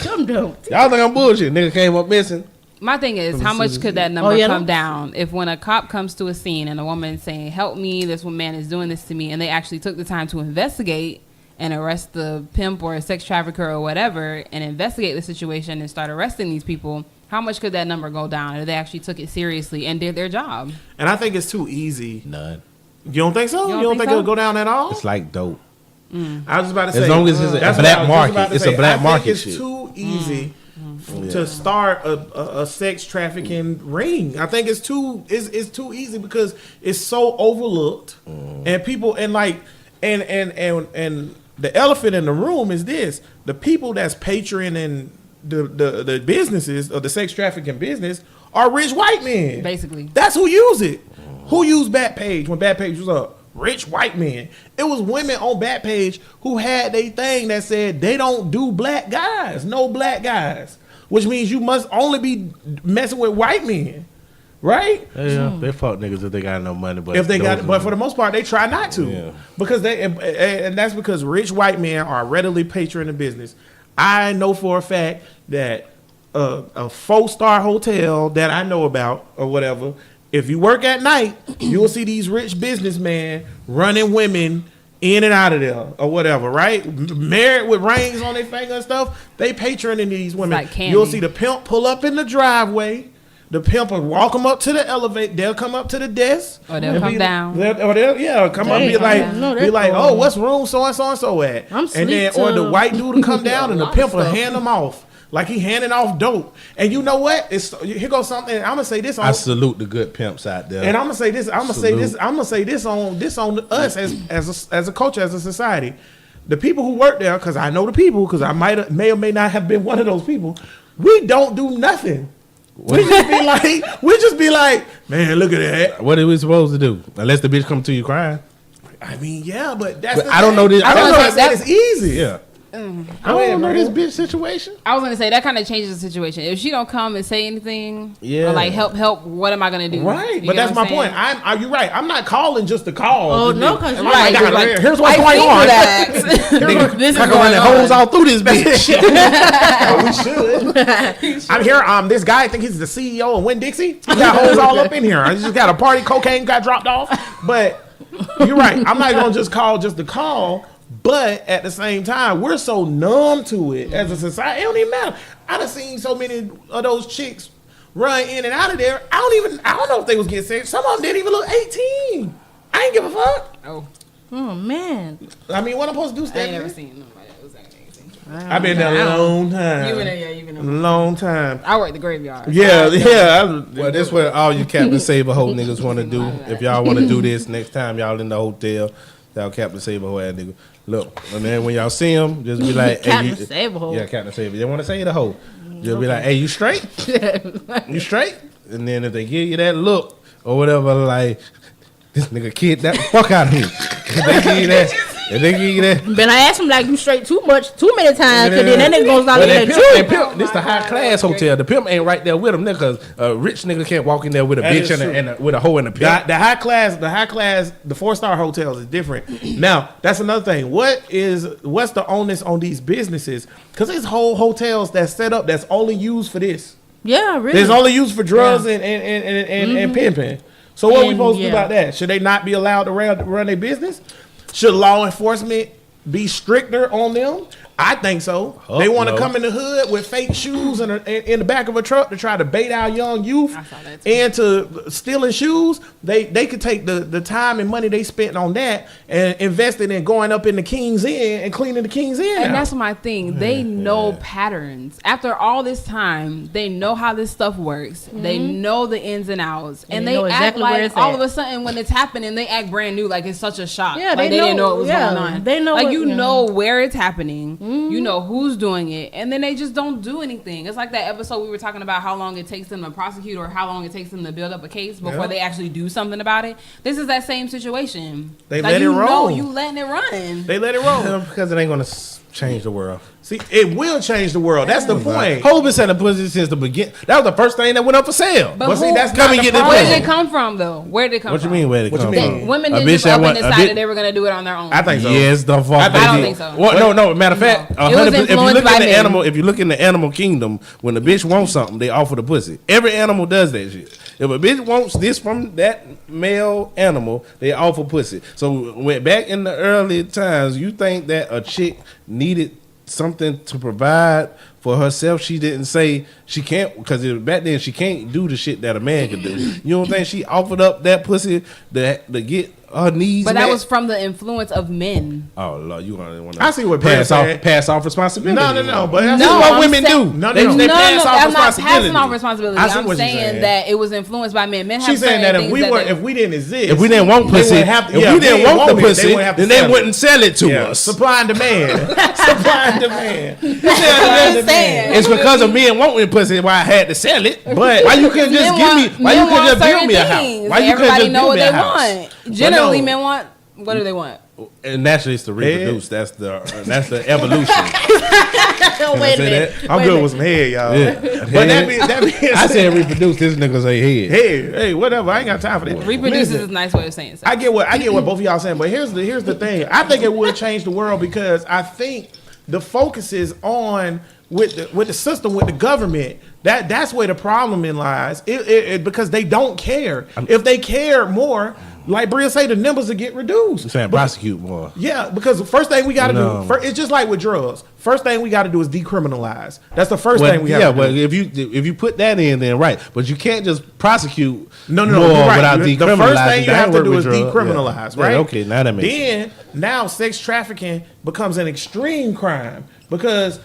Some don't. Y'all think I'm bullshit? Nigga came up missing. My thing is, how much could that number come down if when a cop comes to a scene and a woman is saying, help me, this man is doing this to me, and they actually took the time to investigate and arrest the pimp or a sex trafficker or whatever and investigate the situation and start arresting these people, how much could that number go down if they actually took it seriously and did their job? And I think it's too easy. None. You don't think so? You don't think it'll go down at all? It's like dope. I was about to say, as long as it's a black market, it's a black market. It's too easy to start a sex trafficking ring. I think it's too easy because it's so overlooked, and people and the elephant in the room is this: the people that's patroning the businesses of the sex trafficking business are rich white men. Basically, that's who use it. Who used Backpage when Backpage was up? Rich white men. It was women on Backpage who had their thing that said they don't do black guys, no black guys, which means you must only be messing with white men, right? Yeah, they fuck niggas if they got no money, but if they got, but for the most part, they try not to, because and that's because rich white men are readily patroning the business. I know for a fact that a 4-star hotel that I know about or whatever, if you work at night, you'll see these rich businessmen running women in and out of there or whatever, right? Married with rings on their finger and stuff. They patroning these women. Like you'll see the pimp pull up in the driveway. The pimp will walk them up to the elevator. They'll come up to the desk. Or they'll come down. They'll come up and be like, oh, what's room so-and-so at? And then, or the white dude will come down and the pimp will hand them off. Like he handing off dope. And you know what? Here goes something. I'm gonna say this on, I salute the good pimps out there. And I'm gonna say this. I'm gonna say this on us as a culture, as a society. The people who work there, because I know the people, because I may or may not have been one of those people. We don't do nothing. We just be like, man, look at that. What are we supposed to do? Unless the bitch come to you crying. I mean, yeah, but that's. I don't know this. I don't know if that is easy. Yeah. I don't know this bitch situation. I was gonna say that kind of changes the situation. If she don't come and say anything, or like help, what am I gonna do? Right, but that's my point. You're right. I'm not calling just to call. Oh no, because here's what's going on. This is going on. Holes all through this bitch. We should. I'm here. This guy, I think he's the CEO of Winn-Dixie. He got holes all up in here. I just got a party. Cocaine got dropped off. But you're right. I'm not gonna just call just to call. But at the same time, we're so numb to it as a society. It don't even matter. I done seen so many of those chicks run in and out of there. I don't know if they was getting sick. Some of them didn't even look 18. I ain't give a fuck. Oh man. I mean, what I'm supposed to do, Stephanie? I ain't never seen nobody that was that crazy. I've been there a long time. You've been there, you've been there. Long time. I work the graveyard. Yeah. Well, that's what all you Captain Saber hoe niggas want to do. If y'all want to do this next time, y'all in the hotel, y'all Captain Saber hoe ass nigga. Look, and then when y'all see him, just be like, Captain Saber hoe. Yeah, Captain Saber. They want to say the hoe. Just be like, hey, you straight? You straight? And then if they give you that look or whatever, like, this nigga kid that fuck out of me. If they give you that. But I asked him like you straight too many times, because then that nigga goes out there and pimp. This the high class hotel. The pimp ain't right there with him, nigga. Cause a rich nigga can't walk in there with a bitch and with a hoe in the pimp. The high class, the 4-star hotels is different. Now that's another thing. What's the onus on these businesses? Because there's whole hotels that's set up that's only used for this. Yeah, really. It's only used for drugs and pimping. So what are we supposed to do about that? Should they not be allowed to run their business? Should law enforcement be stricter on them? I think so. They want to come in the hood with fake shoes in the back of a truck to try to bait our young youth into stealing shoes. They could take the time and money they spent on that and invest it in going up in the King's Inn and cleaning the King's Inn. And that's my thing. They know patterns. After all this time, they know how this stuff works. They know the ins and outs. And they act like all of a sudden when it's happening, they act brand new, like it's such a shock. Yeah, like they didn't know what was going on. They know, like you know where it's happening. You know who's doing it, and then they just don't do anything. It's like that episode we were talking about how long it takes them to prosecute or how long it takes them to build up a case before they actually do something about it. This is that same situation. They let it roll. You letting it run. They let it roll because it ain't gonna Change the world. See, it will change the world. That's the point. Hope been selling pussy since the beginning. That was the first thing that went up for sale. But see, that's Come not and the get this problem. Where did pussy. it come from, though? Where did it come What you from? mean? Where did it What you come mean? from? Women A didn't bitch just that up and want- a decided bit- they were going to do it on their own. I think so. Yes, the fuck I they don't did. think so. Well, no. Matter of fact, No. It was 100%. If you influenced look by in the men. animal, if you look in the animal kingdom, when the bitch wants something, they offer the pussy. Every animal does that shit. If a bitch wants this from that male animal, they offer pussy. So when back in the early times, you think that a chick needed something to provide for herself? She didn't say she can't, because back then she can't do the shit that a man could do. You don't think she offered up that pussy to get her needs But met? that was from the influence of men. Oh Lord, you want to? I see what Brad said. pass off responsibility. No. But that's No, what I'm women saying- do. No, They no. pass off I'm not responsibility. passing off responsibility. I see I'm what you're saying saying. that it was influenced by men. Men have She's saying that certain if we things were, that if we didn't exist, If we didn't want they pussy, wouldn't have to- if yeah, we didn't want the it, pussy, wouldn't have to then they sell it. wouldn't sell it to Yeah, us. supply and demand. Supply and demand. I'm saying. It's because of men wanting pussy why I had to sell it. But why you couldn't just give me? Why you couldn't just build me a house? Why you couldn't Everybody just know build what me they a house? want. Generally, no. men want. What do they want? And naturally, it's to reproduce. That's the evolution. Wait a say minute. I'm Wait a good minute. with some head, y'all. Yeah. But that being I said, said reproduce. This nigga say head. hey, whatever. I ain't got time for that. Reproduce Listen, is a nice way of saying I sex. get what both of y'all saying, but here's the thing. I think it would change the world because I think the focus is on with the system, with the government. That's where the problem in lies. Because they don't care. If they cared more, like Bria say, the numbers would get reduced. I'm saying prosecute more. Yeah, because the first thing we got to No. do, it's just like with drugs. First thing we got to do is decriminalize. That's the first thing we have to do. Well, if you put that in, then right. But you can't just prosecute No, more you're right. without The decriminalizing. first thing you That have to work do with is drugs. decriminalize, Yeah. right? Yeah, okay, now that makes sense. Now sex trafficking becomes an extreme crime because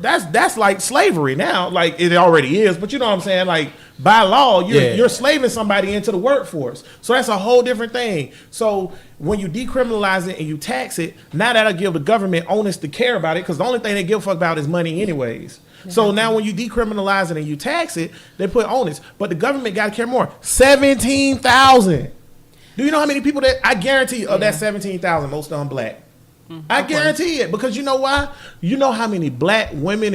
that's like slavery now. Like it already is, but you know what I'm saying? Like by law, you're slaving somebody into the workforce. So that's a whole different thing. So when you decriminalize it and you tax it, now that'll give the government onus to care about it because the only thing they give a fuck about is money anyways. So now when you decriminalize it and you tax it, they put onus. But the government got to care more. 17,000. Do you know how many people that I guarantee of that 17,000, most of them black? I guarantee it because you know why? You know how many black women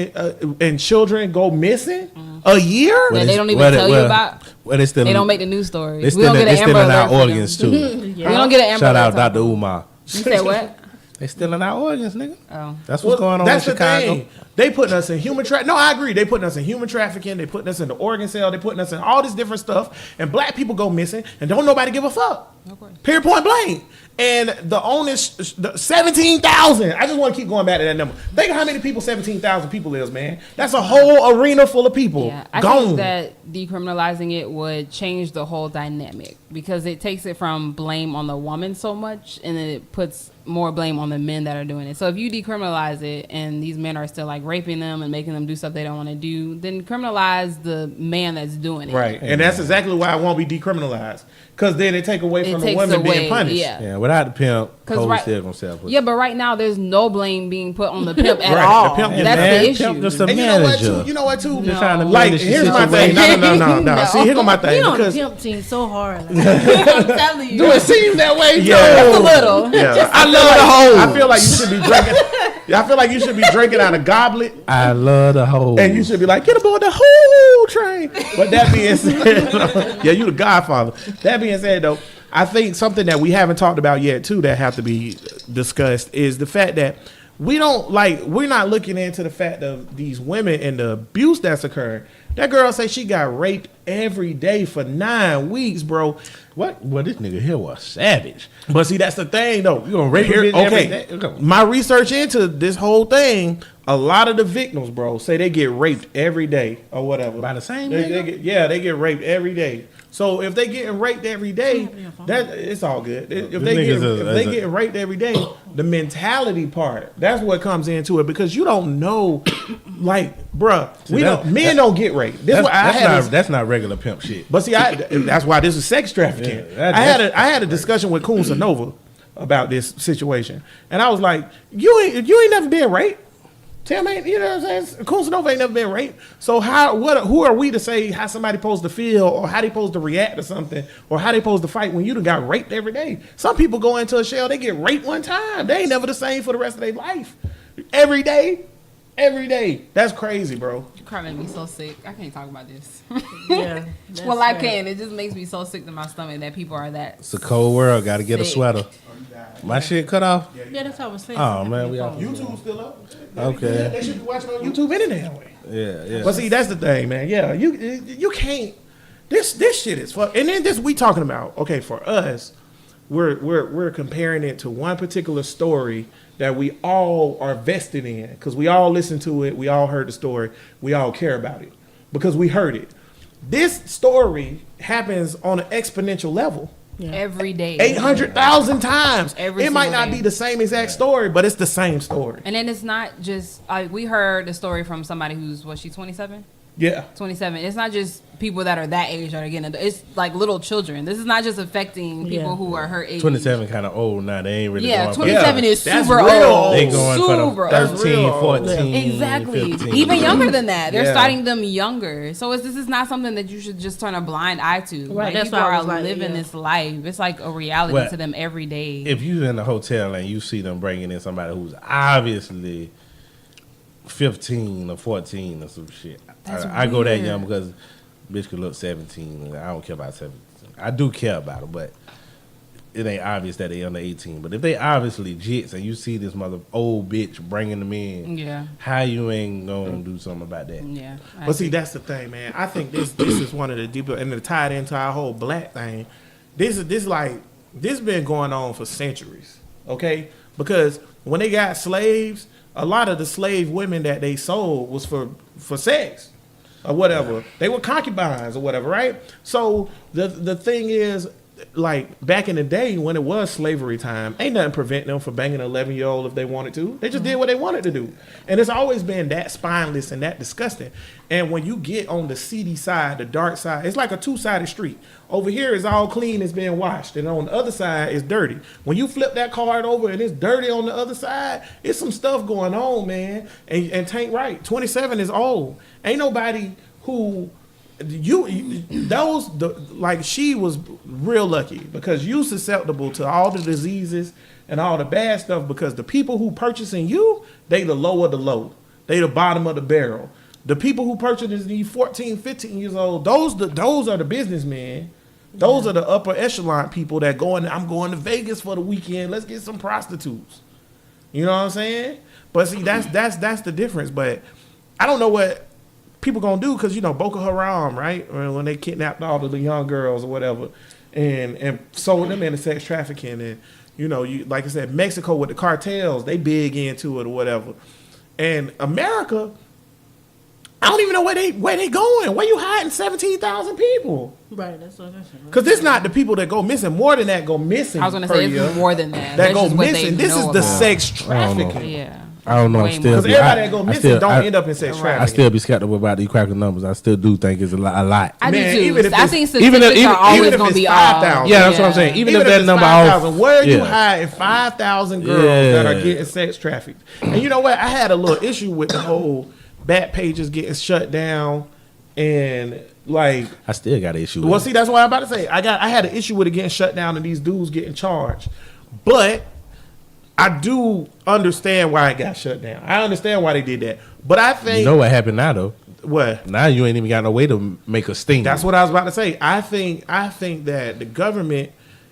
and children go missing a year? That they don't even tell you about. Well, they still They don't make the news stories. They We don't still get an in Amber our Alert for them. organs too. We don't get an Amber Shout Alert. out Dr. Umar. You said what? They still in our organs, nigga. Oh. That's what's going on in That's Chicago. the thing. They putting us in human trafficking. No, I agree. They putting us in human trafficking. They putting us in the organ sale. They putting us in all this different stuff. And black people go missing and don't nobody give a fuck. Period, point blank. And the onus, 17,000. I just want to keep going back to that number. Think of how many people 17,000 people is, man. That's a whole arena full of people. Yeah, I gone. think that decriminalizing it would change the whole dynamic because it takes it from blame on the woman so much and then it puts more blame on the men that are doing it. So if you decriminalize it and these men are still like raping them and making them do stuff they don't want to do, then criminalize the man that's doing it. Right. And that's exactly why it won't be decriminalized. Because then it take away from the takes women away, being punished. yeah. Yeah, without the pimp, 'Cause Cole right- still gonna sell pussy. Yeah, but right now there's no blame being put on the pimp at Right, all. the pimp is That's mad. the issue. Pimp just a And you know what, manager. too? You know what, too? Just trying to Like, manage the here's my thing. situation. No. No. See, here's my thing. You on the Because pimp team so hard. Like, I'm telling you. Do it seem that way? Yeah. Just a little. yeah, I love the hoe. I feel like you should be drinking. I feel like you should be drinking out of goblet, I love the hoe. and you should be like, get aboard the whole train. But that being said, yeah, you the Godfather. That being said, though, I think something that we haven't talked about yet too that have to be discussed is the fact that we're not looking into the fact of these women and the abuse that's occurring. That girl say she got raped every day for 9 weeks, bro. What? Well, this nigga here was savage. But see, that's the thing, though. You gonna rape a bitch every day? Okay, my research into this whole thing, a lot of the victims, bro, say they get raped every day or whatever. By the same they nigga? they get raped every day. So if they getting raped every day, that it's all good. If they getting raped every day, the mentality part, that's what comes into it because you don't know, like, bruh, men don't get raped. That's not regular pimp shit. But see, that's why this is sex trafficking. Yeah, I had a discussion with Kunsa Nova about this situation, and I was like, "You ain't never been raped. Tell me, you know what I'm saying? Kunsa Nova ain't never been raped. So who are we to say how somebody supposed to feel or how they supposed to react to something or how they supposed to fight when you done got raped every day? Some people go into a shell, they get raped one time, they ain't never the same for the rest of their life. every day. Every day. That's crazy, bro. You probably make me so sick. I can't talk about this. Yeah. that's Well, I sad. can. It just makes me so sick to my stomach that people are that. It's a cold world. Got to get a Sick. sweater. My shit cut off. Yeah, that's what I was saying. Oh, man, we off. YouTube's still up. Okay. They should be watching on YouTube any damn way. Yeah. But see, that's the thing, man. Yeah, you can't. This shit is fuck. And then this we talking about. Okay, for us, we're comparing it to one particular story that we all are vested in because we all listened to it, we all heard the story, we all care about it because we heard it. This story happens on an exponential level. Every day. 800,000 times. Every It might single not day. be the same exact story, but it's the same story. And then it's not just like we heard the story from somebody who's she 27? Yeah. 27. It's not just people that are that age that are getting it's like little children. This is not just affecting people who are her age. 27 kind of old now. They ain't really Yeah, going 27 Yeah, is that's super real old. old. They going super for the old. 13, real. 14, Exactly. 15. Even younger than that. They're Yeah. starting them younger. So this is not something that you should just turn a blind eye to. Right, Like, that's people why I are was like, living yeah. this life. It's like a reality Well, to them every day. If you in a hotel and you see them bringing in somebody who's obviously 15 or 14 or some shit, That's I go that weird. young because bitch could look 17. And I don't care about 17. I do care about it, but it ain't obvious that they under 18. But if they obviously jits and you see this mother old bitch bringing them in, Yeah. how you ain't gonna do something about that? Yeah. I But see, see. that's the thing, man. I think this is one of the deeper, and to tie it into our whole black thing. This been going on for centuries, okay? Because when they got slaves, a lot of the slave women that they sold was for sex or whatever. They were concubines or whatever, right? So the thing is, like back in the day when it was slavery time, ain't nothing preventing them from banging an 11-year-old if they wanted to. They just did what they wanted to do. And it's always been that spineless and that disgusting. And when you get on the seedy side, the dark side, it's like a two-sided street. Over here is all clean, it's being washed. And on the other side is dirty. When you flip that card over and it's dirty on the other side, it's some stuff going on, man. And Tank right, 27 is old. Ain't nobody who... she was real lucky because you susceptible to all the diseases and all the bad stuff because the people who purchasing you, they the low of the low. They the bottom of the barrel. The people who purchasing these 14, 15 years old, those are the businessmen. Those are the upper echelon people that I'm going to Vegas for the weekend. Let's get some prostitutes. You know what I'm saying? But see, that's the difference. But I don't know what people gonna do because Boko Haram, right? When they kidnapped all of the young girls or whatever, and sold them into sex trafficking, and you like I said, Mexico with the cartels, they big into it or whatever, and America, I don't even know where they going. Where you hiding 17,000 people? Right, that's what I'm saying. Because it's not the people that go missing. More than that go missing. I was gonna per say year. it's more than that. That That's go just what they missing. This is know the about. sex I don't know. trafficking. Yeah. I don't know. Way I'm still more. Because everybody that go missing don't end up in sex I trafficking. still be skeptical about these cracker numbers. I still do think it's a lot. I Man, do even too. if I it's- think even statistics if- are always even if going to it's be 5,000. off. Yeah, that's what I'm saying. Even if that it's number 5,000, off, where you yeah. hiding 5,000 girls that are getting sex trafficked? And you know what? I had a little issue with the whole back pages getting shut down and like. I still got an issue. Well, with see, that's what I'm about to say. I had an issue with it getting shut down and these dudes getting charged, but I do understand why it got shut down. I understand why they did that, but I it. think You know what happened now though? what. Now you ain't even got no way to make a sting. That's what I was about to say. I think that the government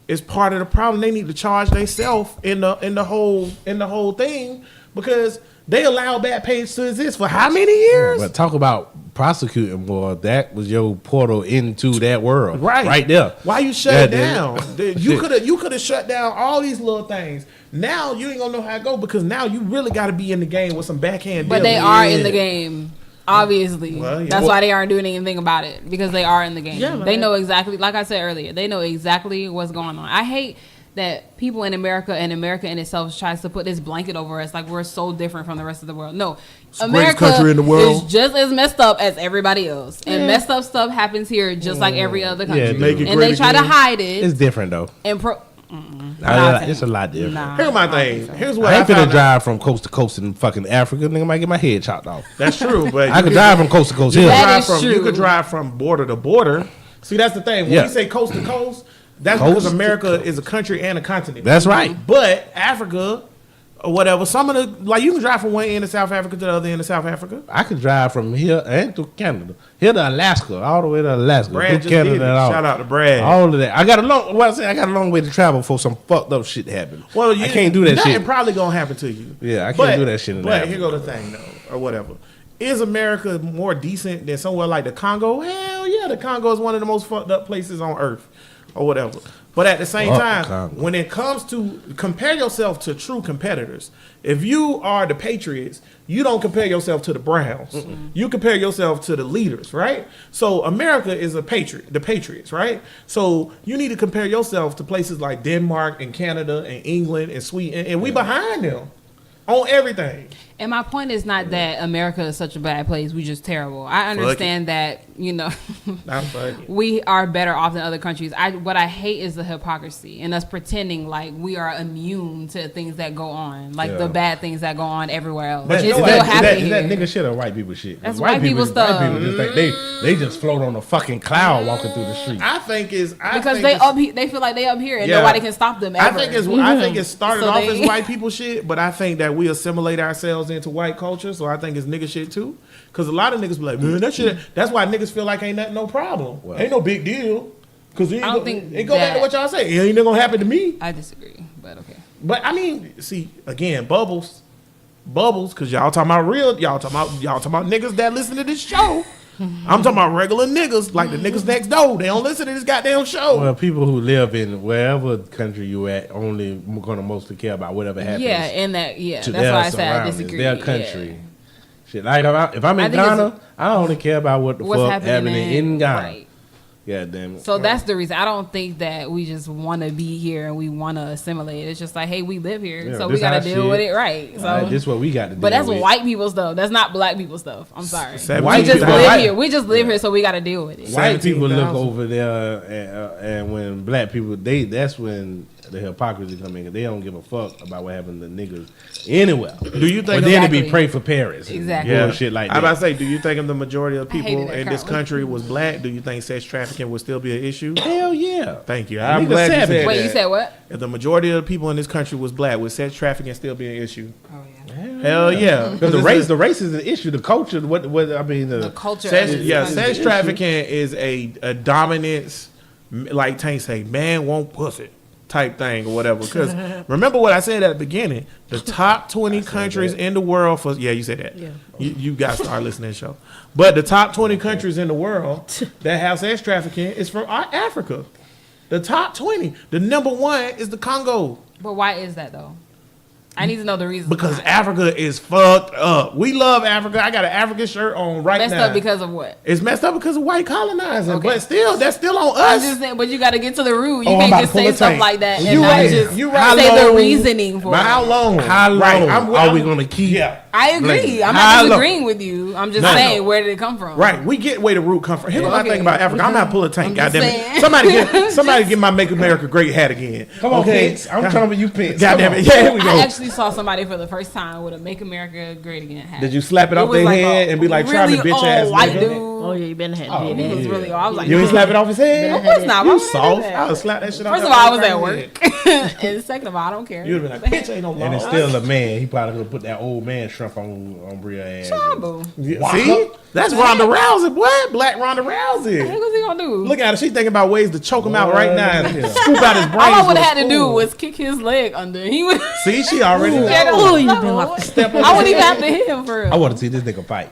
is part of the problem. They need to charge themselves in the whole thing because they allow back page to exist for how many years? But talk about prosecuting, boy. That was your portal into that world, Right. Right there. Why you shut it Yeah, down? You could have shut down all these little things. Now you ain't gonna know how it go because now you really got to be in the game with some backhand. But they dealing. are in the game. Obviously, Well, yeah. that's Well- why they aren't doing anything about it because they are in the game. Yeah, but they know exactly, like I said earlier, they know exactly what's going on. I hate that people in America and America in itself tries to put this blanket over us like we're so different from the rest of the world. No, the greatest America country in the world. is just as messed up as everybody else, and messed up stuff happens here just like every other country. make it and great they try to again. hide it It's different though. and It's a lot different. Nah, Here's my I don't thing. think so. Here's what I ain't I finna found out. drive from coast to coast in fucking Africa. Nigga might get my head chopped off. That's true, but I could drive from coast to coast You here. could That drive is from true. you could drive from border to border. See, that's the thing. When Yeah. we say coast to coast, that's Coast because to America is a country and a continent. That's right. But Africa or whatever. Some of the like you can drive from one end of South Africa to the other end of South Africa. I could drive from here and to Canada, here to Alaska, all the way to Alaska, Brad through just Canada did it. and all. Shout out to Brad. All of that. I got a long way to travel for some fucked up shit happen. Well, I can't do that nothing shit. probably gonna happen to you. Yeah, I can't do that shit in But Africa. here go the thing, though, or whatever. Is America more decent than somewhere like the Congo? Hell yeah, the Congo is one of the most fucked up places on earth, or whatever. But at the same Fuck the time, Congo. when it comes to compare yourself to true competitors, if you are the Patriots, you don't compare yourself to the Browns. You compare yourself to the leaders, right? So America is the Patriots, right? So you need to compare yourself to places like Denmark and Canada and England and Sweden, and we behind them on everything. And my point is not that America is such a bad place. We just terrible. I understand that, I'm fucking. we are better off than other countries. What I hate is the hypocrisy and us pretending like we are immune to things that go on, like the bad things that go on everywhere else. But It's you know still what? happening That here. nigga shit or white people shit. That's white people stuff. White people just think they just float on a fucking cloud walking through the street. I think is Because they feel like they up here and Yeah. nobody can stop them ever. I think it started So off they- as white people shit, but I think that we assimilate ourselves into white culture, so I think it's nigga shit too. Because a lot of niggas be like, man, that shit. That's why niggas feel like ain't nothing, no problem, Well. ain't no big deal. Because I don't think it go back to that- what y'all say. It ain't never gonna happen to me. I disagree, but okay. But I mean, see again, bubbles, because y'all talking about y'all talking about niggas that listen to this show. I'm talking about regular niggas, like the niggas next door. They don't listen to this goddamn show. Well, people who live in wherever country you at only gonna mostly care about whatever happens. Yeah, and that's to why their I said I surroundings, disagree. their Yeah. country. Shit, like if I'm I in think it's- Ghana, I only care about what the What's fuck happening in Ghana. Right. Yeah, damn it. So that's the reason. I don't think that we just want to be here and we want to assimilate. It's just like, hey, we live here, Yeah, so we this got to our deal shit. with it, right? So, Alright, this is what we got to do. but that's with. white people stuff. That's not black people stuff. I'm sorry. Seven We White just people- live white- here. We just live here, so we got to deal with it. White people look 17,000. over there, and when black people, that's when the hypocrisy come in. 'Cause they don't give a fuck about what happened to niggas anywhere. Do you think? But then it be Exactly. pray for Paris. and Exactly. Bullshit like I'm that. about to say, do you think if the majority of I hated people that in this currently. country was black, do you think sex trafficking would still be an issue? Hell yeah. Thank you. I'm Nigga glad you savage. said Wait, that. you said what? If the majority of the people in this country was black, would sex trafficking still be an issue? Oh yeah. Hell yeah. Because the race is an issue. The culture, what I mean, The culture. Sex, of this yeah, country. sex trafficking is a dominance, like Tank say, man won't pussy type thing or whatever. Because remember what I said at the beginning, the top 20 countries in the world for, yeah, you said that. Yeah. You got to start listening to the show. But the top 20 countries in the world that have sex trafficking is from Africa. The top 20. The number one is the Congo. But why is that though? I need to know the reason. Because behind it. Africa is fucked up. We love Africa. I got an African shirt on right messed now. up because of what? It's messed up because of white colonizing. Okay. But still, that's still on I'm us. just saying, but you got to get to the root. You Oh, I'm can't about just to pull say a stuff tank. like that and You not right. just You right. say How the long- reasoning for How it. long? How long Right. are we going to keep? Yeah. I agree. Blame it. I'm How not long? disagreeing with you. I'm just No. saying, where did it come from? Right. We get where the root come from. Here's what I Okay. think about Africa. I'm not pulling a tank. I'm just Goddamn saying. it. Somebody get my Make America Great hat again. Come on, okay? Pence. I'm talking about you, Pence. Goddamn Come it. on. Yeah, here we I go. actually saw somebody for the first time with a "Make America Great Again" hat. Did you slap it off was their like head a and be like, try really me, bitch old ass white nigga? dude? Oh yeah, you been ahead. Oh, did he was it. really old. I was like, You ain't slap it off his head? Of course not. Why You would I do soft. that? I would slap that shit off. First of that all, I was at motherfucker's head. work, and second of all, I don't care. You'd have been like, bitch, ain't no law. And it's still a man. He probably could have put that old man shrimp on Bria ass. Boo. Yeah, see? That's Ronda Rousey, boy. Black Ronda What Rousey. was he gonna do? Look at her. She thinking about ways to choke him out right now and Yeah. scoop out his brains. All I would with a have had to do spoon. was kick his leg under. He would. See, she already Ooh. know. Oh, you been like Step on I wouldn't his even have head. to hit him for real. I want to see this nigga fight.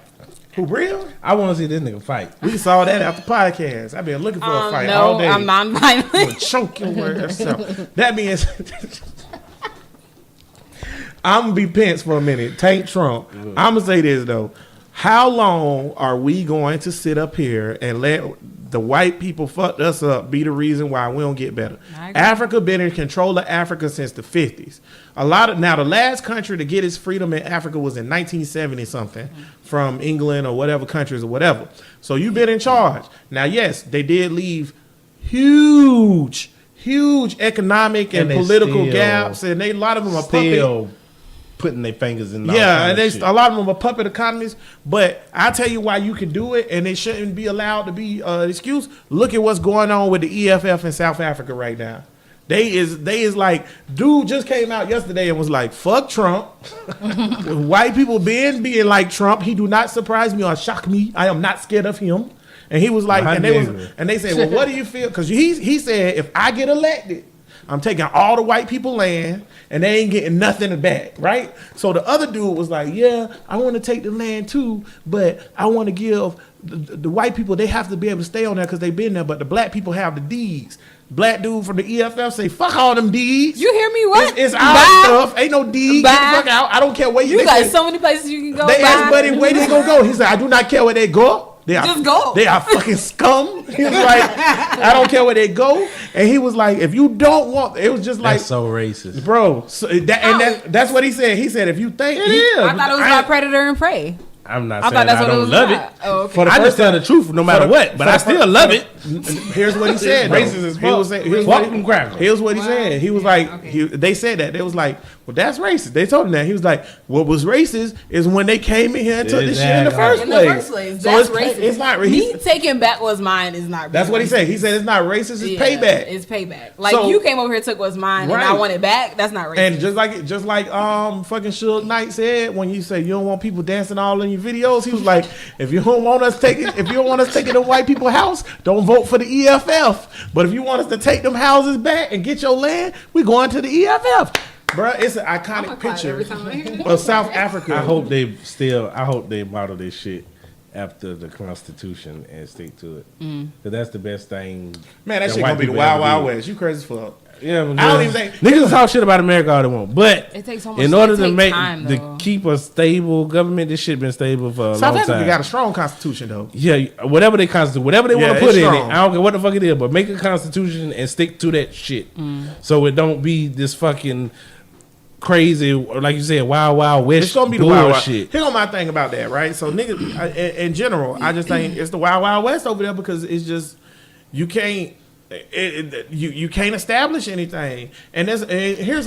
Who, real? I want to see this nigga fight. We saw that after podcast. I've been looking for a fight all no, day. I'm non-violent. I'ma choke your ass out. That means I'm gonna be Pence for a minute. Tank Trump. I'm gonna say this though. How long are we going to sit up here and let the white people fuck us up be the reason why we don't get better? I agree. Africa been in control of Africa since the 50s. Now the last country to get its freedom in Africa was in 1970 something from England or whatever countries or whatever. So you've been in charge. Now, yes, they did leave huge economic and they political still- gaps, and a lot of them are puppet. Still putting their fingers in. all Yeah, kind and of a lot of them are puppet economies. But I tell you why you can do it, and it shouldn't be allowed to be an excuse. Look at what's going on with the EFF in South Africa right now. They is like, dude just came out yesterday and was like, fuck Trump. White people being like Trump, he do not surprise me or shock me. I am not scared of him. And he was like, and they said, well, what do you feel? Because he said, if I get elected, I'm taking all the white people land and they ain't getting nothing back, right? So the other dude was like, yeah, I want to take the land too, but I want to give the white people, they have to be able to stay on there because they've been there, but the black people have the deeds. Black dude from the EFF say, fuck all them deeds. You hear me? What? It's our stuff. Ain't no deed. Get the fuck out. I don't care where you got so many places you can go. They asked Buddy where they gonna go. He said, I do not care where they go. Just go. They are fucking scum. He was like, I don't care where they go. And he was like, if you don't want, it was just like, that's so racist, bro. So that's what he said. He said, if you think, I thought it was about predator and prey. I'm not I saying I don't love it. Oh, okay. I just tell the truth no matter what, but I still love it. Here's what he said. Racist as fuck. Here's what he said. He was like, they said that. They was like, well, that's racist. They told him that. He was like, what was racist is when they came in here and took this shit in the first place. That's racist. It's not racist. Me taking back what's mine is not racist. That's what he said. He said it's not racist. It's payback. It's payback. Like, you came over here, took what's mine, and I want it back. That's not racist. And just like fucking Suge Knight said when you say you don't want people dancing all in your videos, he was like, if you don't want us taking the white people house, don't vote for the EFF. But if you want us to take them houses back and get your land, we going to the EFF. Bruh, it's an iconic picture of South Africa. I hope they model this shit after the Constitution and stick to it. Cause that's the best thing. Man, that shit gonna be the Wild Wild West. You crazy as fuck. Yeah, but I don't even think niggas talk shit about America all they want, but it takes so much in order to make time, to keep a stable government, this shit been stable for a long South time. Africa got a strong constitution though. Yeah, whatever they constitute, whatever they want to put in strong. it, I don't care what the fuck it is, but make a constitution and stick to that shit, so it don't be this fucking crazy, or like you said, wild wild west. It's gonna be the wild wild. shit. Here's my thing about that, right? So niggas, in general, I just think it's the wild wild west over there because it's just you can't. You can't establish anything, and here's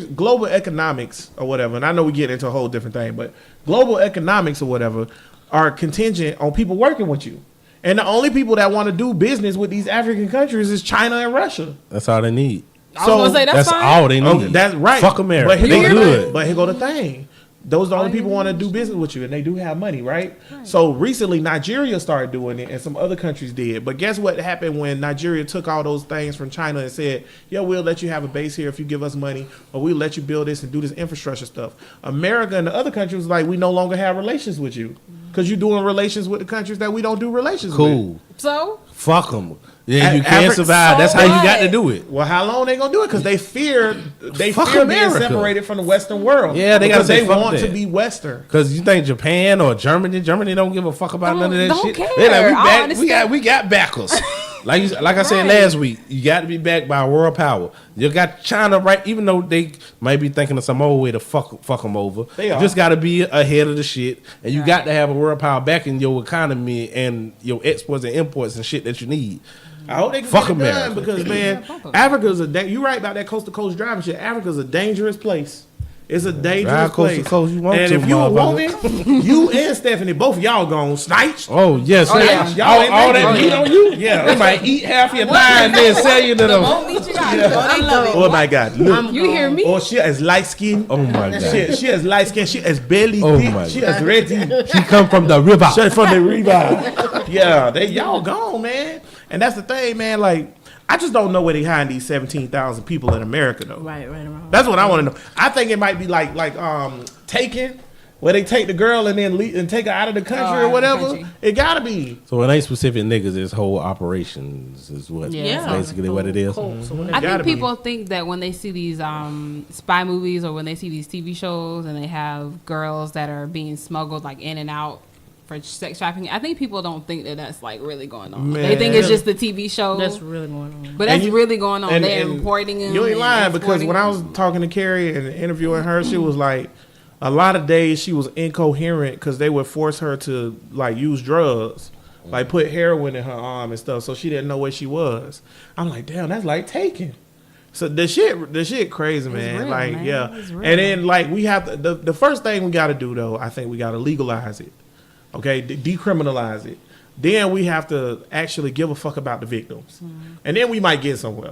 global economics or whatever. And I know we get into a whole different thing, but global economics or whatever are contingent on people working with you, and the only people that want to do business with these African countries is China and Russia. That's all they need. I was gonna say that's fine. all they need. That's right. Fuck America. But They good. But here go the thing. Those are the only people want to do business with you, and they do have money, right? So recently, Nigeria started doing it, and some other countries did. But guess what happened when Nigeria took all those things from China and said, "Yeah, we'll let you have a base here if you give us money, or we'll let you build this and do this infrastructure stuff." America and the other countries was like, "We no longer have relations with you because you're doing relations with the countries that we don't do relations with." Cool. So Fuck them. Yeah, you can't survive. That's how you got to do it. Well, how long they gonna do it? Because they fear being America. separated from the Western world. Yeah, they gotta say fuck want that. to be Western. Because you think Japan or Germany don't give a fuck about none of that Don't shit. care. They like, I we got backers. like I said last week, you got to be backed by a world power. You got China right, even though they might be thinking of some old way to fuck them over. They you are. just got to be ahead of the shit, and you got to have a world power backing your economy and your exports and imports and shit that you need. I hope they can Fuck get it done America. because, man, Africa's you right about that coast to coast driving shit. Africa's a dangerous place. It's a dangerous Ride coast place. to coast you want and to, if you a motherfucker. woman, you and Stephanie, both of y'all gone sniped. Oh yes, yeah. Y'all ain't all making that it. meat on you. Yeah. They might eat half your thigh and then sell you to them. I love it. Oh my God! Look. You hear me? Oh, she is light skin. Oh my god. She is light skin. She is belly Oh thick. my She God. is ready. She come from the river. Shut from the river. Yeah, y'all gone, man. And that's the thing, man. Like, I just don't know where they hiding these 17,000 people in America, though. Right. That's what I want to know. I think it might be like Taken, where they take the girl and then and take her out of the country out or of the whatever. country. It gotta be. So it ain't specific niggas. It's whole operations is what basically what it is. I think people think that when they see these spy movies or when they see these TV shows and they have girls that are being smuggled like in and out for sex trafficking, I think people don't think that that's like really going on. Man. They think it's just the TV show. That's really going on. But that's And really going on. and- They're and importing them. You ain't and lying because exporting when I was them. talking to Carrie and interviewing her, she was like, a lot of days she was incoherent because they would force her to like use drugs, like put heroin in her arm and stuff, so she didn't know where she was. I'm like, damn, that's like Taken. So the shit crazy, man. real, like, man. yeah. It's real. And then like we have to, the first thing we got to do though, I think we got to legalize it. Okay, decriminalize it. Then we have to actually give a fuck about the victims, and then we might get somewhere.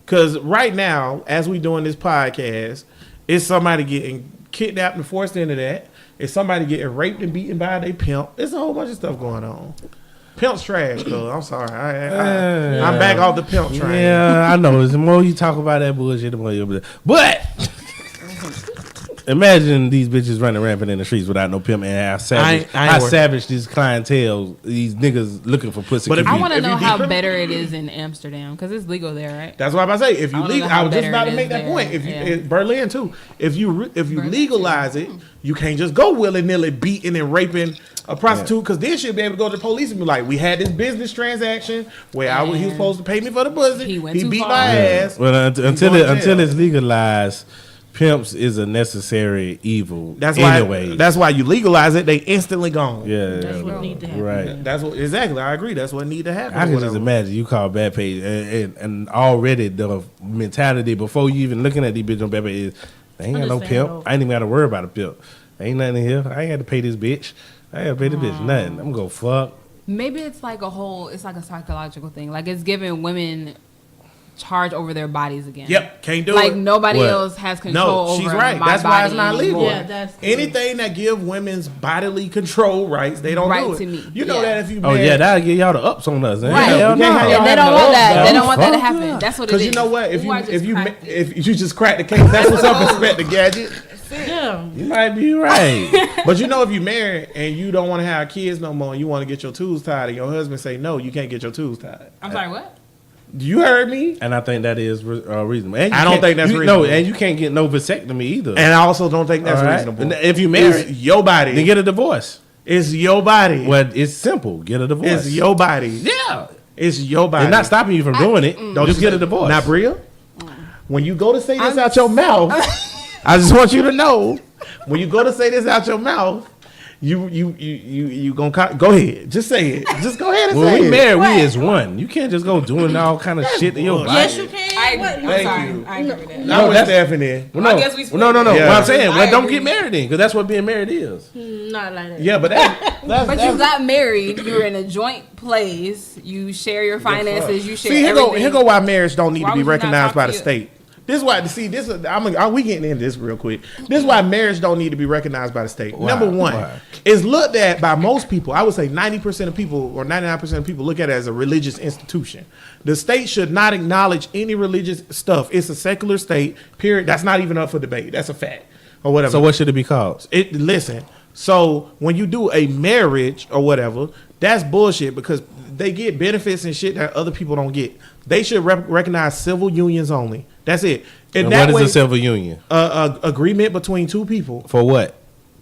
Because right now, as we doing this podcast, it's somebody getting kidnapped and forced into that. It's somebody getting raped and beaten by their pimp. It's a whole bunch of stuff going on. Pimp's trash, though. I'm sorry. I'm back off the pimp train. Yeah, I know. The more you talk about that bullshit, the more you'll. But imagine these bitches running rampant in the streets without no pimp, and how savage these clientele, these niggas looking for pussy. But I want to know how better it is in Amsterdam because it's legal there, right? That's what I'm about to say. If you legal, I was just about to make that there. point. If you Yeah. Berlin too, if you legalize it, you can't just go willy nilly beating and raping a prostitute because then she'll be able to go to the police and be like, "We had this business transaction where he was supposed to pay me for the pussy. He beat my ass." Well, until it's legalized, pimps is a necessary evil. That's anyway. why. That's why you legalize it. They instantly gone. Yeah, That's what need to happen. right. That's what exactly. I agree. That's what need to happen. I can just imagine you call Backpage and already the mentality before you even looking at these bitches on Backpage is they ain't got no Understandable. pimp. I ain't even got to worry about a pimp. Ain't nothing in here. I ain't got to pay this bitch. I ain't got to pay this bitch nothing. I'm gonna fuck. Maybe it's like it's like a psychological thing. Like it's giving women charge over their bodies again. Yep, can't do it. Like nobody What? else has control No, over she's right. my That's why it's body not legal. anymore. Yeah, that's Anything that give women's bodily control rights, they don't Right do it. to me. You know Yeah. that if you Oh yeah, that'll get y'all the ups on us. Right. Hell no. And they don't want that. They don't want that to happen. That's what it is. Because you know what? Ooh, I just cracked it. If you just crack the case, that's what's up, Inspector Gadget. Yeah. You might be right. But you know, if you married and you don't want to have kids no more, and you want to get your tools tied, and your husband say no, you can't get your tools tied. I'm sorry, what? You heard me? And I think that is reasonable. And you I don't can't- think that's you, reasonable. No, and you can't get no vasectomy either. And I also don't think that's All right? reasonable. And if you It's married, your body. then get a divorce. It's your body. Well, it's simple. Get a divorce. It's your body. Yeah. It's your body. It's not stopping you from doing it. Don't Just get a divorce. Now, Bria, when you go to say this out your mouth, I just want you to know, when you go to say this out your mouth, you gonna go ahead. Just say it. Just go ahead and When say we it. married, we is one. You can't just go doing all kind of shit to your body. Yes, you can. I What? agree. Thank I'm sorry. you. I agree with that. I'm No, with that's- Stephanie. Well, no, I guess we split no. Yeah. What I'm saying, I well, don't agree. get married then, because that's what being married is. Not like that. Yeah, but that's But you got married. You were in a joint place. You share your finances. You share see, everything. here go why marriage don't need Why to be would you not recognized talk by to the you? state. This is why. See, this is we getting into this real quick. This is why marriage don't need to be recognized by the state. Why? Number one, Why? it's looked at by most people. I would say 90% of people or 99% of people look at it as a religious institution. The state should not acknowledge any religious stuff. It's a secular state. Period. That's not even up for debate. That's a fact or whatever. So what should it be called? Listen. So when you do a marriage or whatever, that's bullshit because they get benefits and shit that other people don't get. They should recognize civil unions only. That's it. And that what way, is a civil union? agreement between two people For what?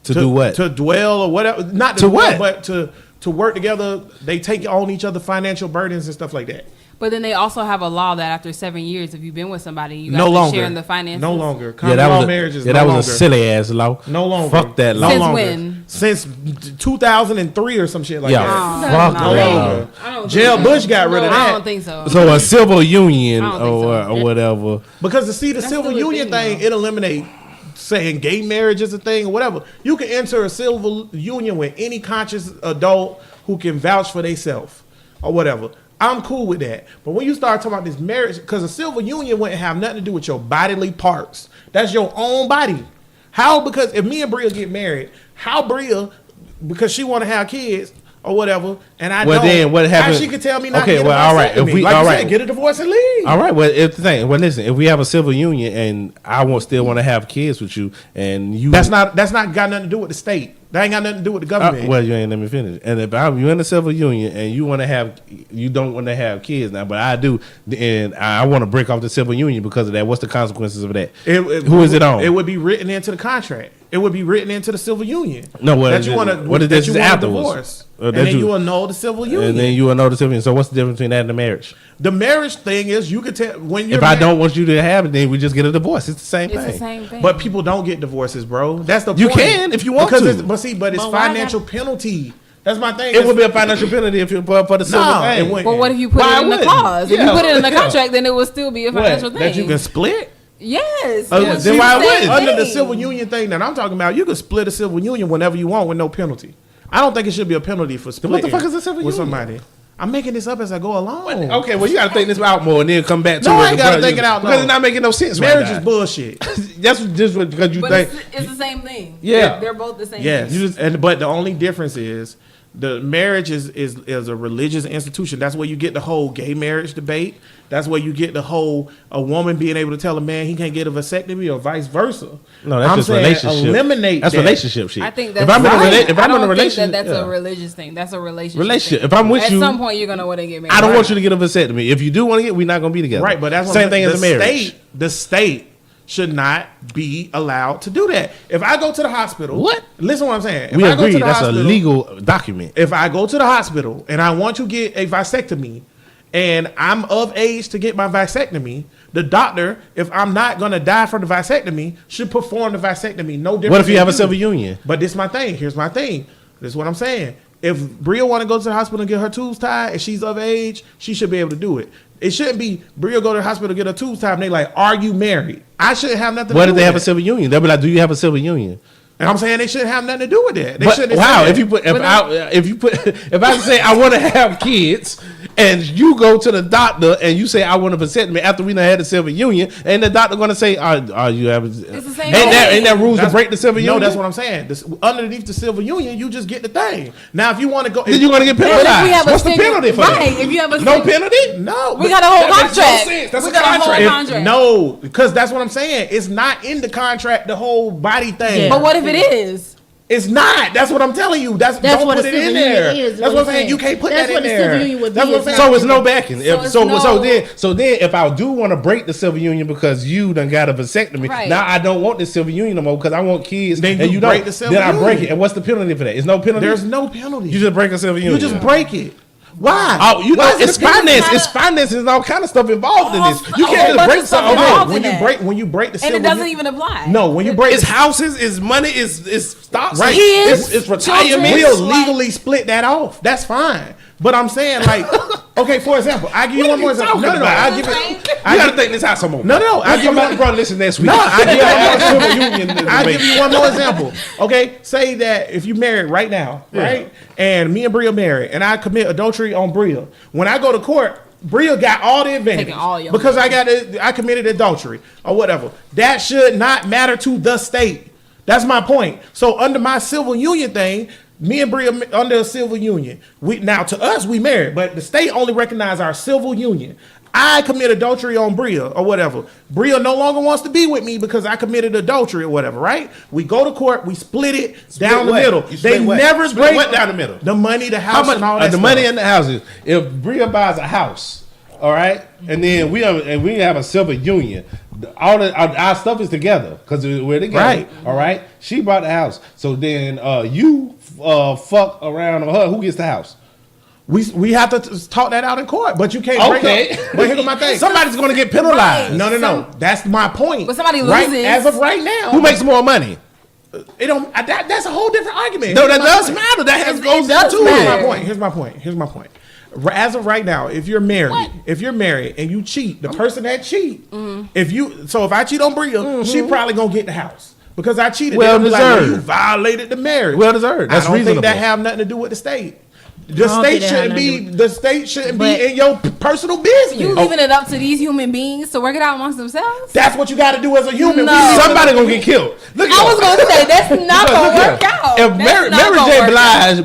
To do what? To dwell or whatever. Not To what? But to work together. They take on each other financial burdens and stuff like that. But then they also have a law that after 7 years, if you've been with somebody, you No got to longer. share in the finances. No longer. Yeah, Common that law was marriage is that no was longer. a silly ass law. No longer. Fuck that law. No Since longer. when? Since 2003 or some shit like Yeah, that. fuck no, that no. law. I don't Jail think so. Bush got rid of I that. don't think so. So a civil union I don't think so. or whatever. Because to see the That's civil still a union thing, thing, though. it eliminate saying gay marriage is a thing or whatever. You can enter a civil union with any conscious adult who can vouch for themselves or whatever. I'm cool with that. But when you start talking about this marriage, because a civil union wouldn't have nothing to do with your bodily parts. That's your own body. How? Because if me and Bria get married, how Bria, because she want to have kids or whatever, and I Well, don't, then what happens? how she could tell me not Okay, to get well, a all right. vasectomy? If we like all you right, said, get a divorce and leave. all right. Well, if the thing, well, listen. If we have a civil union and I still want to have kids with you, and you, That's not got nothing to do with the state. That ain't got nothing to do with the government. well, you ain't let me finish. And if you in a civil union and you don't want to have kids now, but I do, and I want to break off the civil union because of that. What's the consequences of that? Who is it on? It would be written into the contract. It would be written into the civil union. No, what that is you it? want to. What is that this you want afterwards? divorce, Or and that then you- you annul the civil union. and then you will know the civil union. So what's the difference between that and the marriage? The marriage thing is you could tell when you're. If I don't want you to have it, then we just get a divorce. It's the same It's thing. the same thing. But people don't get divorces, bro. That's the You point. can if you want because to. But it's But why financial penalty. That's my thing. It would be a financial penalty if you for the civil No, thing. it wouldn't. But what if you put Why it in the wouldn't? clause? If Yeah, you put it in the yeah. contract, then it would still be a financial thing. that you can split. Yes. Uh, it would then be why the same wouldn't? Under the thing. civil union thing that I'm talking about, you can split a civil union whenever you want with no penalty. I don't think it should be a penalty for splitting fuck is a civil with union? somebody. I'm making this up as I go along. Okay, well, you got to think this out more and then come back to No, it. I ain't gotta think it out, because no. it's not making no sense. Marriage right is bullshit. That's just because you But think. it's the same thing. Yeah. They're both the same Yes, thing. but the only difference is the marriage is a religious institution. That's where you get the whole gay marriage debate. That's where you get the whole a woman being able to tell a man he can't get a vasectomy or vice versa. No, that's I'm just saying relationship. Eliminate That's that. relationship shit. I think that's if I'm in a right. if I'm in a relationship, that's yeah. a religious thing. That's a relationship. Relationship. thing. If I'm with At you, some point you're gonna want to get married. I don't want you to get a vasectomy. If you do want to get, we're not gonna be together. Right, but that's what same I'm thing saying. as a marriage. The state should not be allowed to do that. If I go to the hospital, What? Listen, what I'm saying. If We I go agree. to the That's a hospital- legal document. If I go to the hospital and I want to get a vasectomy and I'm of age to get my vasectomy, the doctor, if I'm not going to die from the vasectomy, should perform the vasectomy. No different. What if you than have a civil union? But this is my thing. Here's my thing. This is what I'm saying. If Bria want to go to the hospital and get her tubes tied and she's of age, she should be able to do it. It shouldn't be Bria go to the hospital get her tubes tied and they like, are you married? I shouldn't have nothing What to do if they with have a that. civil union? They'll be like, do you have a civil union? And I'm saying they shouldn't have nothing to do with that. They But, shouldn't wow, say if that. you put if I say I want to have kids and you go to the doctor and you say I want a vasectomy after we done had a civil union and the doctor going to say are you having It's the same ain't that thing. rules to break the civil union? No, that's what I'm saying. Underneath the civil union, you just get the thing. Now, if you want to go, Then you're going to get But penalized. if we have What's a the single, penalty for right? that? If you have a No single, penalty? no, we but- got a whole That makes no contract. sense. That's we a got contract. a If- whole contract. No, because that's what I'm saying. It's not in the contract. The whole body thing. Yeah. But what if it is? It's not. That's what I'm telling you. That's don't what put a it in civil there. union is, That's what what I'm I'm saying. You saying. can't put That's that what in a there. civil union would That's be. what I'm It's saying. not- So it's no backing. it's no- So then if I do want to break the civil union because you done got a vasectomy, Right. now I don't want the civil union no more because I want kids. Then and you don't. break the civil Then I break union. it. And what's the penalty for that? There's no penalty. There's no penalty. You just break a civil union. You just break it. Why? Oh, you know, Why is it's it a penalty? finance. not It's a- finance and all kind of stuff involved in this. You a can't whole just bunch break of stuff something. involved. when in you that. when you break the And civil it doesn't union- even apply. No, when you break It's houses, it's money, it's stocks, Right. it's retirement. We'll like- legally split that off. That's fine. But I'm saying, like, okay, for example, I give you one more example. No, talking I'll give about? you. You gotta think this out some more. No, I'll I'll give give you you. brother. Listen next week. No, I give you one more civil union. I'll give you one more example. Okay, say that if you married right now, right, and me and Bria married, and I commit adultery on Bria. When I go to court, Bria got all the advantage Taking all your because I committed adultery or whatever. That should not matter to the state. That's my point. So under my civil union thing, me and Bria under a civil union. Now to us we married, but the state only recognize our civil union. I commit adultery on Bria or whatever. Bria no longer wants to be with me because I committed adultery or whatever, right? We go to court, we split it down the what? middle. You split They what? never Split break what down the middle? The money, the house, How much? and all that The stuff. money in the houses. If Bria buys a house, all right, and then we have a civil union. All our stuff is together because we're together. Right. All right. She bought the house, so then you fuck around on her. Who gets the house? We have to talk that out in court, but you can't Okay. break up. But here's my thing. Somebody's going to get penalized. No. That's my point. But somebody Right, loses. as of right now. Who makes more money? it? Don't that's a whole different argument. No, that Here's my does point. matter. That has It goes does into matter. it. Here's my point. As of right now, if you're married and you cheat, the person that cheat, if I cheat on Bria, she probably gonna get the house because I cheated. Well They gonna be like, deserved. you violated the marriage. Well deserved. That's I don't reasonable. think that have nothing to do with the state. The don't state think that have shouldn't be. nothing to The state shouldn't But- be in your personal business. You leaving it up to these human beings to work it out amongst themselves? That's what you got to do as a human. No. We need to- Somebody gonna get killed. Look at I was gonna say that's not Look gonna here. work out. If That's not Mary gonna J. work out. Blige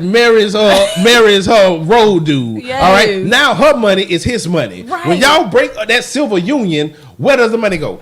marries her road dude, Yes. all right, now her money is his money. Right. When y'all break that civil union, where does the money go?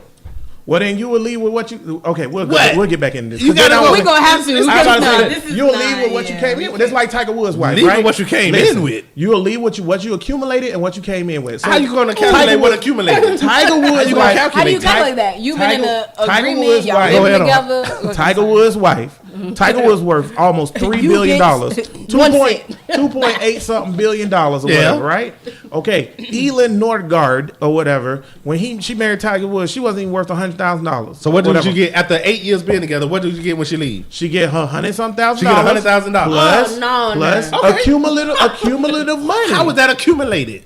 Well, then you will leave with what you. Okay, we'll get back into this. You 'Cause then gotta I go. would- We gonna have to. I was because about to no, say this that is you'll not- leave with what you yeah. came in with. It's like Tiger Woods' wife, Leave with right? what you came in with. You will leave what you accumulated and what you came in with. So How you gonna calculate what accumulated? Tiger Woods' How you gonna wife. How do you calculate? calculate that? You've been in an Tiger agreement. Woods' Y'all wife. Go living ahead on. together. Tiger Woods' wife. Tiger Woods worth almost $3 You billion. get one cent. 2.8 something billion dollars or Yeah. whatever, right? Okay. Elin Nordgaard or whatever, when she married Tiger Woods, she wasn't even worth $100,000. So what did Whatever. you get after 8 years being together? What did you get when she leave? She get her $100,000. She get $100,000. plus, Oh, no, plus no. Okay. accumulative money. How was that accumulated?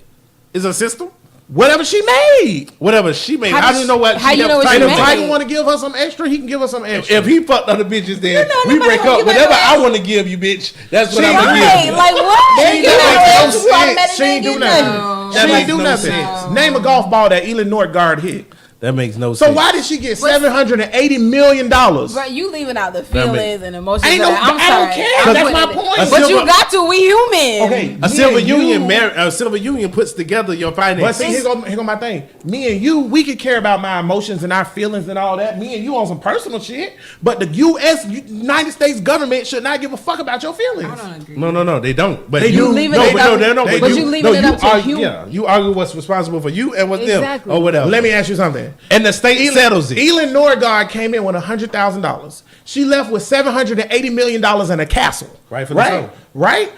Is a system? Whatever she made. Whatever she made. How I don't know what. how she you know what never she And if made? Tiger want to give her some extra, he can give her some extra. If he fucked other bitches, then know we nobody break gonna up. give Whatever her I want to give you, bitch, that's what She I'm gonna give Right, you. like what? She ain't You do know, nothing. else you automatically She ain't do get nothing. nothing. She That ain't makes do no nothing. sense. Name a golf ball that Elin Nordgaard hit. That makes no So sense. why did she get $780 million? Bro, you leaving out the feelings and emotions. Ain't of no, that. I'm I sorry. don't care. I'm That's putting my it- point. But you got to. We human. Okay, A me civil and you- union, a civil union puts together your But see, finances. here go my thing. Me and you, we could care about my emotions and our feelings and all that. Me and you on some personal shit. But the United States government should not give a fuck about your feelings. I don't agree. No, they don't. But They do. leaving No, it but up- no, they don't. but you leaving it up to argue, you. Yeah, you argue what's responsible for you and what's Exactly. them or whatever. Let me ask you something. And the state settles it. Elin Nordgaard came in with $100,000. She left with $780 million in a castle. Rightfully so. Right?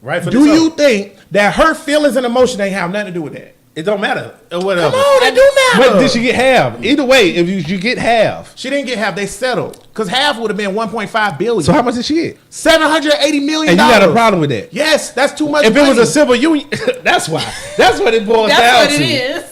Rightfully Do so. you think that her feelings and emotion ain't have nothing to do with that? It don't matter or whatever. Come on, it do matter. But did she get half? Either way, if you get half. She didn't get half. They settled because half would have been 1.5 billion. So how much did she get? $780 million. And you got a problem with that? Yes, that's too much. If it was money. a civil union, that's why. That's what it boils down That's what to. it is.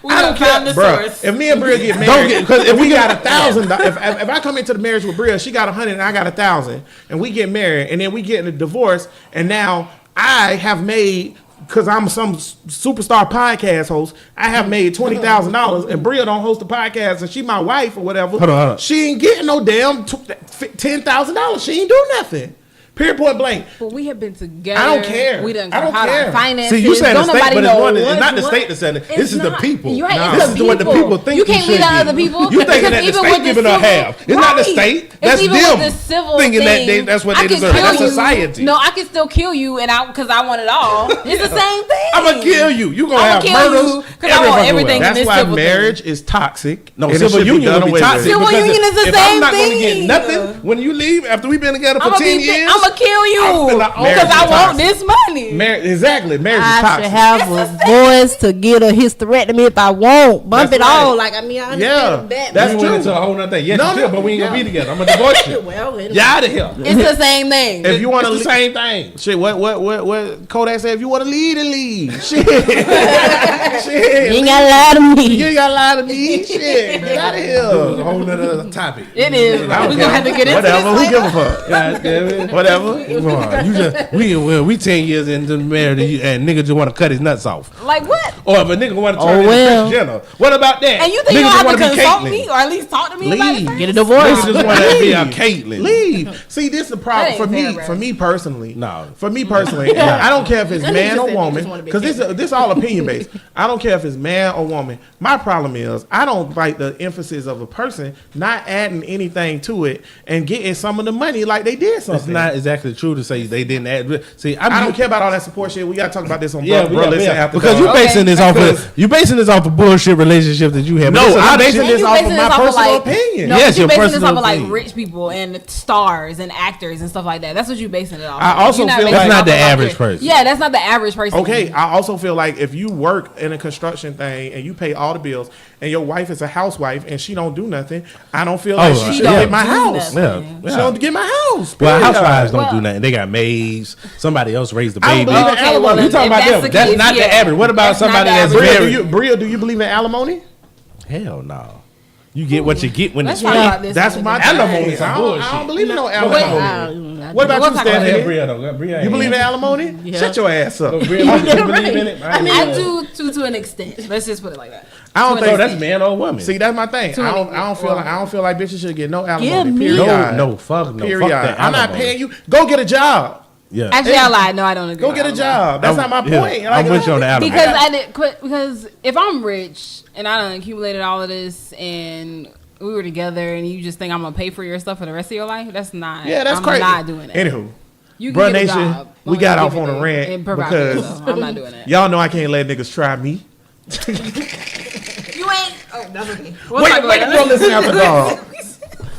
We I don't done found care, the bro. source. If me and Bria get married, Don't get- 'cause if we got $1,000, if I come into the marriage with Bria, she got 100 and I got 1,000, and we get married, and then we get in a divorce, and now I have made, because I'm some superstar podcast host, I have made $20,000, and Bria don't host a podcast, and she my wife or whatever. Hold on. She ain't getting no damn $10,000. She ain't do nothing. Period, point blank. But we have been together. I don't care. We done I don't got care. our finances. See, you saying the Don't state, nobody but know it's not the what- state that's saying it. It's This is the not. people. You're right. No. It's This the is what the people think You can't should leave out get. other people. You thinking Because that the even state with the giving her civil- half. It's not the Right. state. It's That's even them with the civil thinking that thing, that's what I they can deserve. kill That's you. society. No, I can still kill you, and because I want it all. It's the same thing. I'm gonna kill you. You gonna I'ma have kill murders you 'cause I want everything in That's this why civil thing. marriage is toxic. No, and it civil should be union done will be away with. toxic. Civil because union is the if same I'm not gonna get thing. nothing when you leave after we've been together for 10 years. I'm gonna kill you I'm finna own because I you. want this money. Exactly. Marriage is I should toxic. have a voice to get a hysterectomy if I want. Bump That's it all. right. Like, I mean, I Yeah, understand that. that's we true. went into a whole nother thing. Yes, No, you no, should, but we ain't gonna yeah. be together. I'm gonna divorce you. Well, You out of here. It's the same thing. If you want to, It's the same thing. shit. What Kodak said? If you want to lead, then lead. Shit. you Shit. ain't gotta lie to You me. ain't got a lot of me. Shit. Get out of A here. whole nother topic. It is. We're I don't gonna care. have to get into Whatever. this Who later. give a fuck? God damn it. Whatever. Come on. You just we 10 years into marriage and nigga just want to cut his nuts off. Like what? Or if a nigga want to Oh, turn into well. Kris Jenner. What about that? And you think Niggas you don't have just to wanna be consult Caitlyn. me or at least talk to me about Leave. it? Get a Niggas divorce. just want to be a Caitlyn. Leave. See, this is the problem That for ain't me. fair, bro. For me personally. No. For me personally, I don't care if it's That man nigga or said they woman, just wanna be because this all opinion based. I don't care if it's man or woman. My problem is I don't like the emphasis of a person not adding anything to it and getting some of the money like they did something. It's not exactly true to say they didn't add. See, I don't care about all that support shit. We gotta talk about this on Yeah, bro. Listen after because dark. you basing this off Because- of you basing this off of bullshit relationships that you have. No, But it's a lot I'm of basing shit- this You off basing of this my off of, personal like- opinion. No, Yes, but you your basing this personal off of like opinion. rich people and stars and actors and stuff like that. That's what you basing it off. I of. also You're not feel basing like- it That's not off the of, like, average your- person. Yeah, that's not the average person. Okay, I also feel like if you work in a construction thing and you pay all the bills and your wife is a housewife and she don't do nothing, I don't feel like she she should don't get my do house. nothing. Yeah, She yeah. don't get my house. Well, period. housewives don't do Well- nothing. They got maids. Somebody else raised the I don't baby. believe in Okay, alimony. well, You then, talking if about that's them? the That's case, not the yeah. average. What about That's not somebody the that's average. very? Bria, do you believe in alimony? Hell no. You get what you get when Let's it's talk free. about this. That's another my day. Alimony thing. is some I don't bullshit. believe in no Wait, alimony. What about We'll you, talk about Stephanie? that. Bria though. Bria You ain't. believe in alimony? Yeah. Shut your ass up. Bria, you believe in it? I do to an extent. Let's just put it like that. I don't So think that's man or woman. See, that's my thing. To I an don't feel like bitches should get no alimony. Give me- Period. no, fuck no. Period. Fuck that I'm not alimony. paying you. Go get a job. Yeah. Actually, I lied. No, I don't agree. Go with get a that. job. That's not my point. Yeah, I'm with you on the alimony. Because I did because if I'm rich and I done accumulated all of this and we were together and you just think I'm gonna pay for your stuff for the rest of your life, that's not. Yeah, that's I'm crazy. not doing that. Anywho, You can Bruh get a Nation, job, we long got as you off give on a it rant and provide for because- yourself. I'm not doing that. y'all know I can't let niggas try me. You ain't. Oh, that's okay. Wait, bro, listen after dog.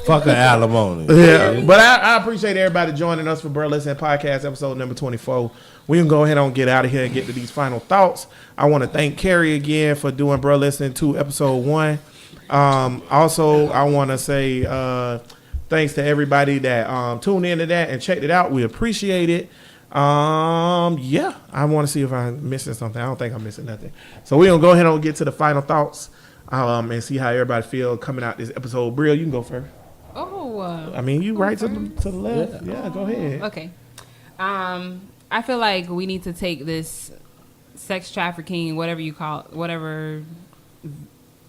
Fuck an alimony. Yeah, but I appreciate everybody joining us for Bro Listen Podcast episode number 24. We can go ahead and get out of here and get to these final thoughts. I want to thank Carrie again for doing Bro Listen 2 episode 1. Also, I want to say thanks to everybody that tuned into that and checked it out. We appreciate it. Yeah, I want to see if I'm missing something. I don't think I'm missing nothing. So we're gonna go ahead and get to the final thoughts, and see how everybody feel coming out this episode. Brill, you can go first. Oh, I mean, you right to the left. Yeah, go ahead. okay. I feel like we need to take this sex trafficking, whatever you call it, whatever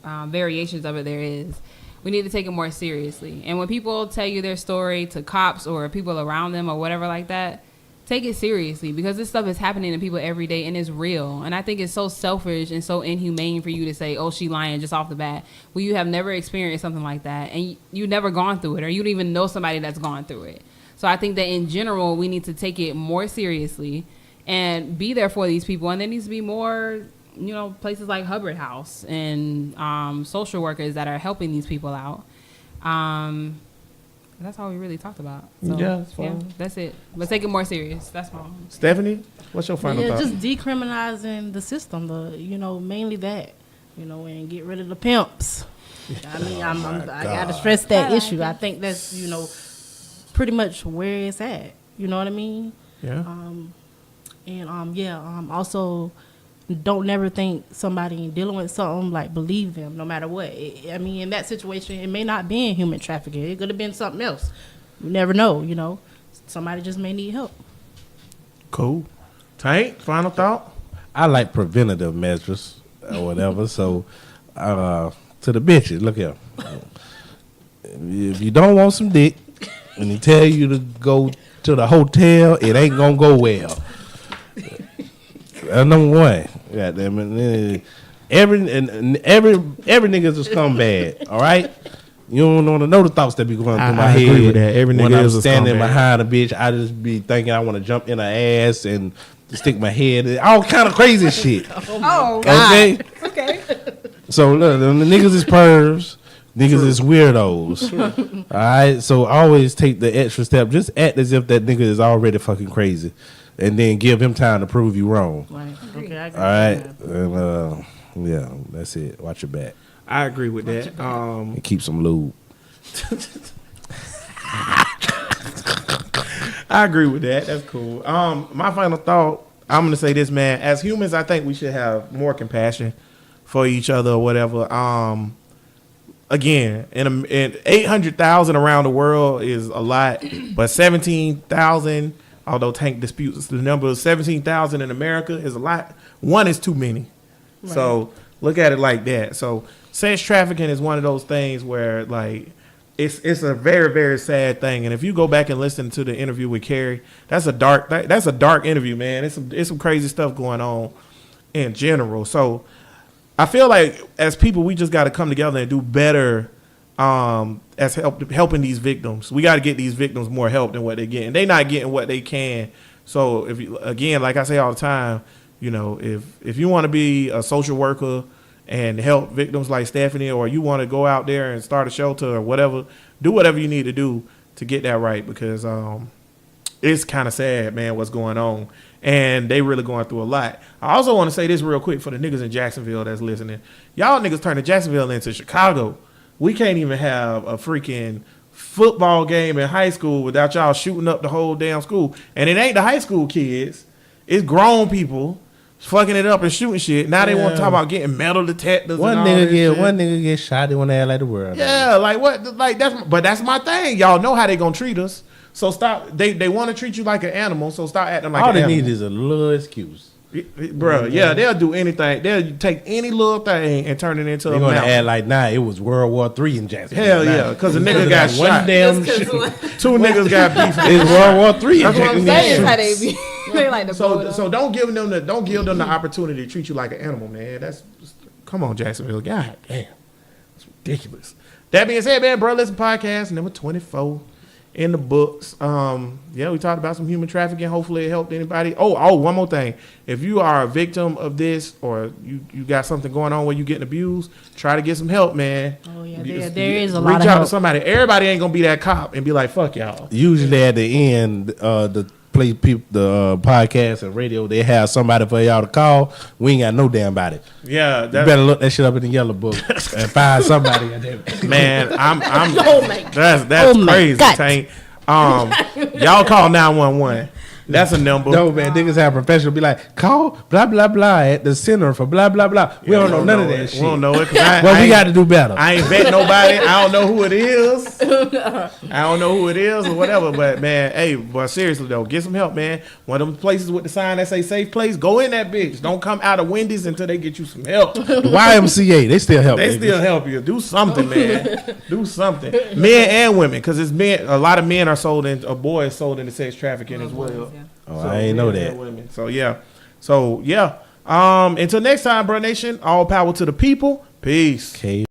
variations of it there is. We need to take it more seriously. And when people tell you their story to cops or people around them or whatever like that, take it seriously, because this stuff is happening to people every day and it's real. And I think it's so selfish and so inhumane for you to say, oh, she lying just off the bat, when you have never experienced something like that and you never gone through it, or you don't even know somebody that's gone through it. So I think that in general, we need to take it more seriously and be there for these people. And there needs to be more, places like Hubbard House and social workers that are helping these people out. That's all we really talked about. So, Yeah, that's fine. that's it. But take it more serious. That's all. Stephanie, what's your final thought? Just decriminalizing the system, mainly that, and get rid of the pimps. I mean, I gotta stress that issue. I think that's, pretty much where it's at. You know what I mean? Yeah. Also, don't never think somebody dealing with something, like, believe them no matter what. I mean, in that situation, it may not be in human trafficking. It could have been something else. You never know, Somebody just may need help. Cool. Tank, final thought? I like preventative measures or whatever. So, to the bitches, look here. If you don't want some dick and they tell you to go to the hotel, it ain't gonna go well. Number one, goddamn it. Every nigga's a scumbag. All right. You don't want to know the thoughts that be going through my head. Agree with that. Every when nigga I'm is a standing scumbag. behind a bitch, I just be thinking I want to jump in her ass and stick my head in all kind of crazy shit. Oh, Okay. okay. So look, the niggas is pervs. Niggas is weirdos. All right. So always take the extra step. Just act as if that nigga is already fucking crazy, and then give him time to prove you wrong. Right. Okay, I agree. All right. And yeah, that's it. Watch your back I agree with that. and keep some lube. I agree with that. That's cool. My final thought, I'm gonna say this, man. As humans, I think we should have more compassion for each other or whatever. Again, in 800,000 around the world is a lot, but 17,000, although Tank disputes the number of 17,000 in America is a lot. One is too many. Right. So look at it like that. So sex trafficking is one of those things where, like, it's a very, very sad thing. And if you go back and listen to the interview with Carrie, that's a dark interview, man. It's some crazy stuff going on in general. So I feel like as people, we just got to come together and do better as helping these victims. We got to get these victims more help than what they're getting. They're not getting what they can. So if you, again, like I say all the time, if you want to be a social worker and help victims like Stephanie, or you want to go out there and start a shelter or whatever, do whatever you need to do to get that right, because it's kind of sad, man, what's going on. And they really going through a lot. I also want to say this real quick for the niggas in Jacksonville that's listening. Y'all niggas turning Jacksonville into Chicago. We can't even have a freaking football game in high school without y'all shooting up the whole damn school. And it ain't the high school kids. It's grown people fucking it up and shooting shit. Now they want to talk about getting metal detectors. One nigga get shot. They want to act like the world. Yeah, like what? Like that's my thing. Y'all know how they gonna treat us. So stop. They want to treat you like an animal. So stop acting like all an animal. they need is a little excuse, bro. Yeah, they'll do anything. They'll take any little thing and turn it into They're a gonna mountain. act like it was World War III in Jacksonville. Hell yeah, because a nigga got one shot. damn Two niggas got beef. It's World War III in That's what I'm Jacksonville. saying. That's how they be. They like to blow it up. So don't give them the opportunity to treat you like an animal, man. Come on, Jacksonville. God damn, it's ridiculous. That being said, man, Bro Listen Podcast number 24 in the books. Yeah, we talked about some human trafficking. Hopefully it helped anybody. Oh, one more thing. If you are a victim of this, or you got something going on where you getting abused, try to get some help, man. Oh yeah, there is a lot Reach of out help. to somebody. Everybody ain't gonna be that cop and be like, fuck y'all. Usually at the end, the podcast and radio, they have somebody for y'all to call. We ain't got no damn body. Yeah, You better look that shit up in the yellow book and find somebody. man, I'm Oh my God. that's Oh my crazy, God. Tank. Y'all call 911. That's a number. No, man, niggas have professional be like, call blah, blah, blah at the center for blah, blah, blah. We don't know none of that shit. We don't know it. Well, Well, we got to do better. I ain't bet nobody. I don't know who it is. I don't know who it is or whatever. But man, hey, but seriously though, get some help, man. One of them places with the sign that say safe place, go in that bitch. Don't come out of Wendy's until they get you some help. The YMCA, they still help. They niggas. still help you. Do something, man. Do something. Men and women, because it's men. A lot of men are sold in, or boys sold into sex trafficking as well. Yeah. Oh, I ain't know men that. and women. So yeah. Until next time, bro nation. All power to the people. Peace. Okay.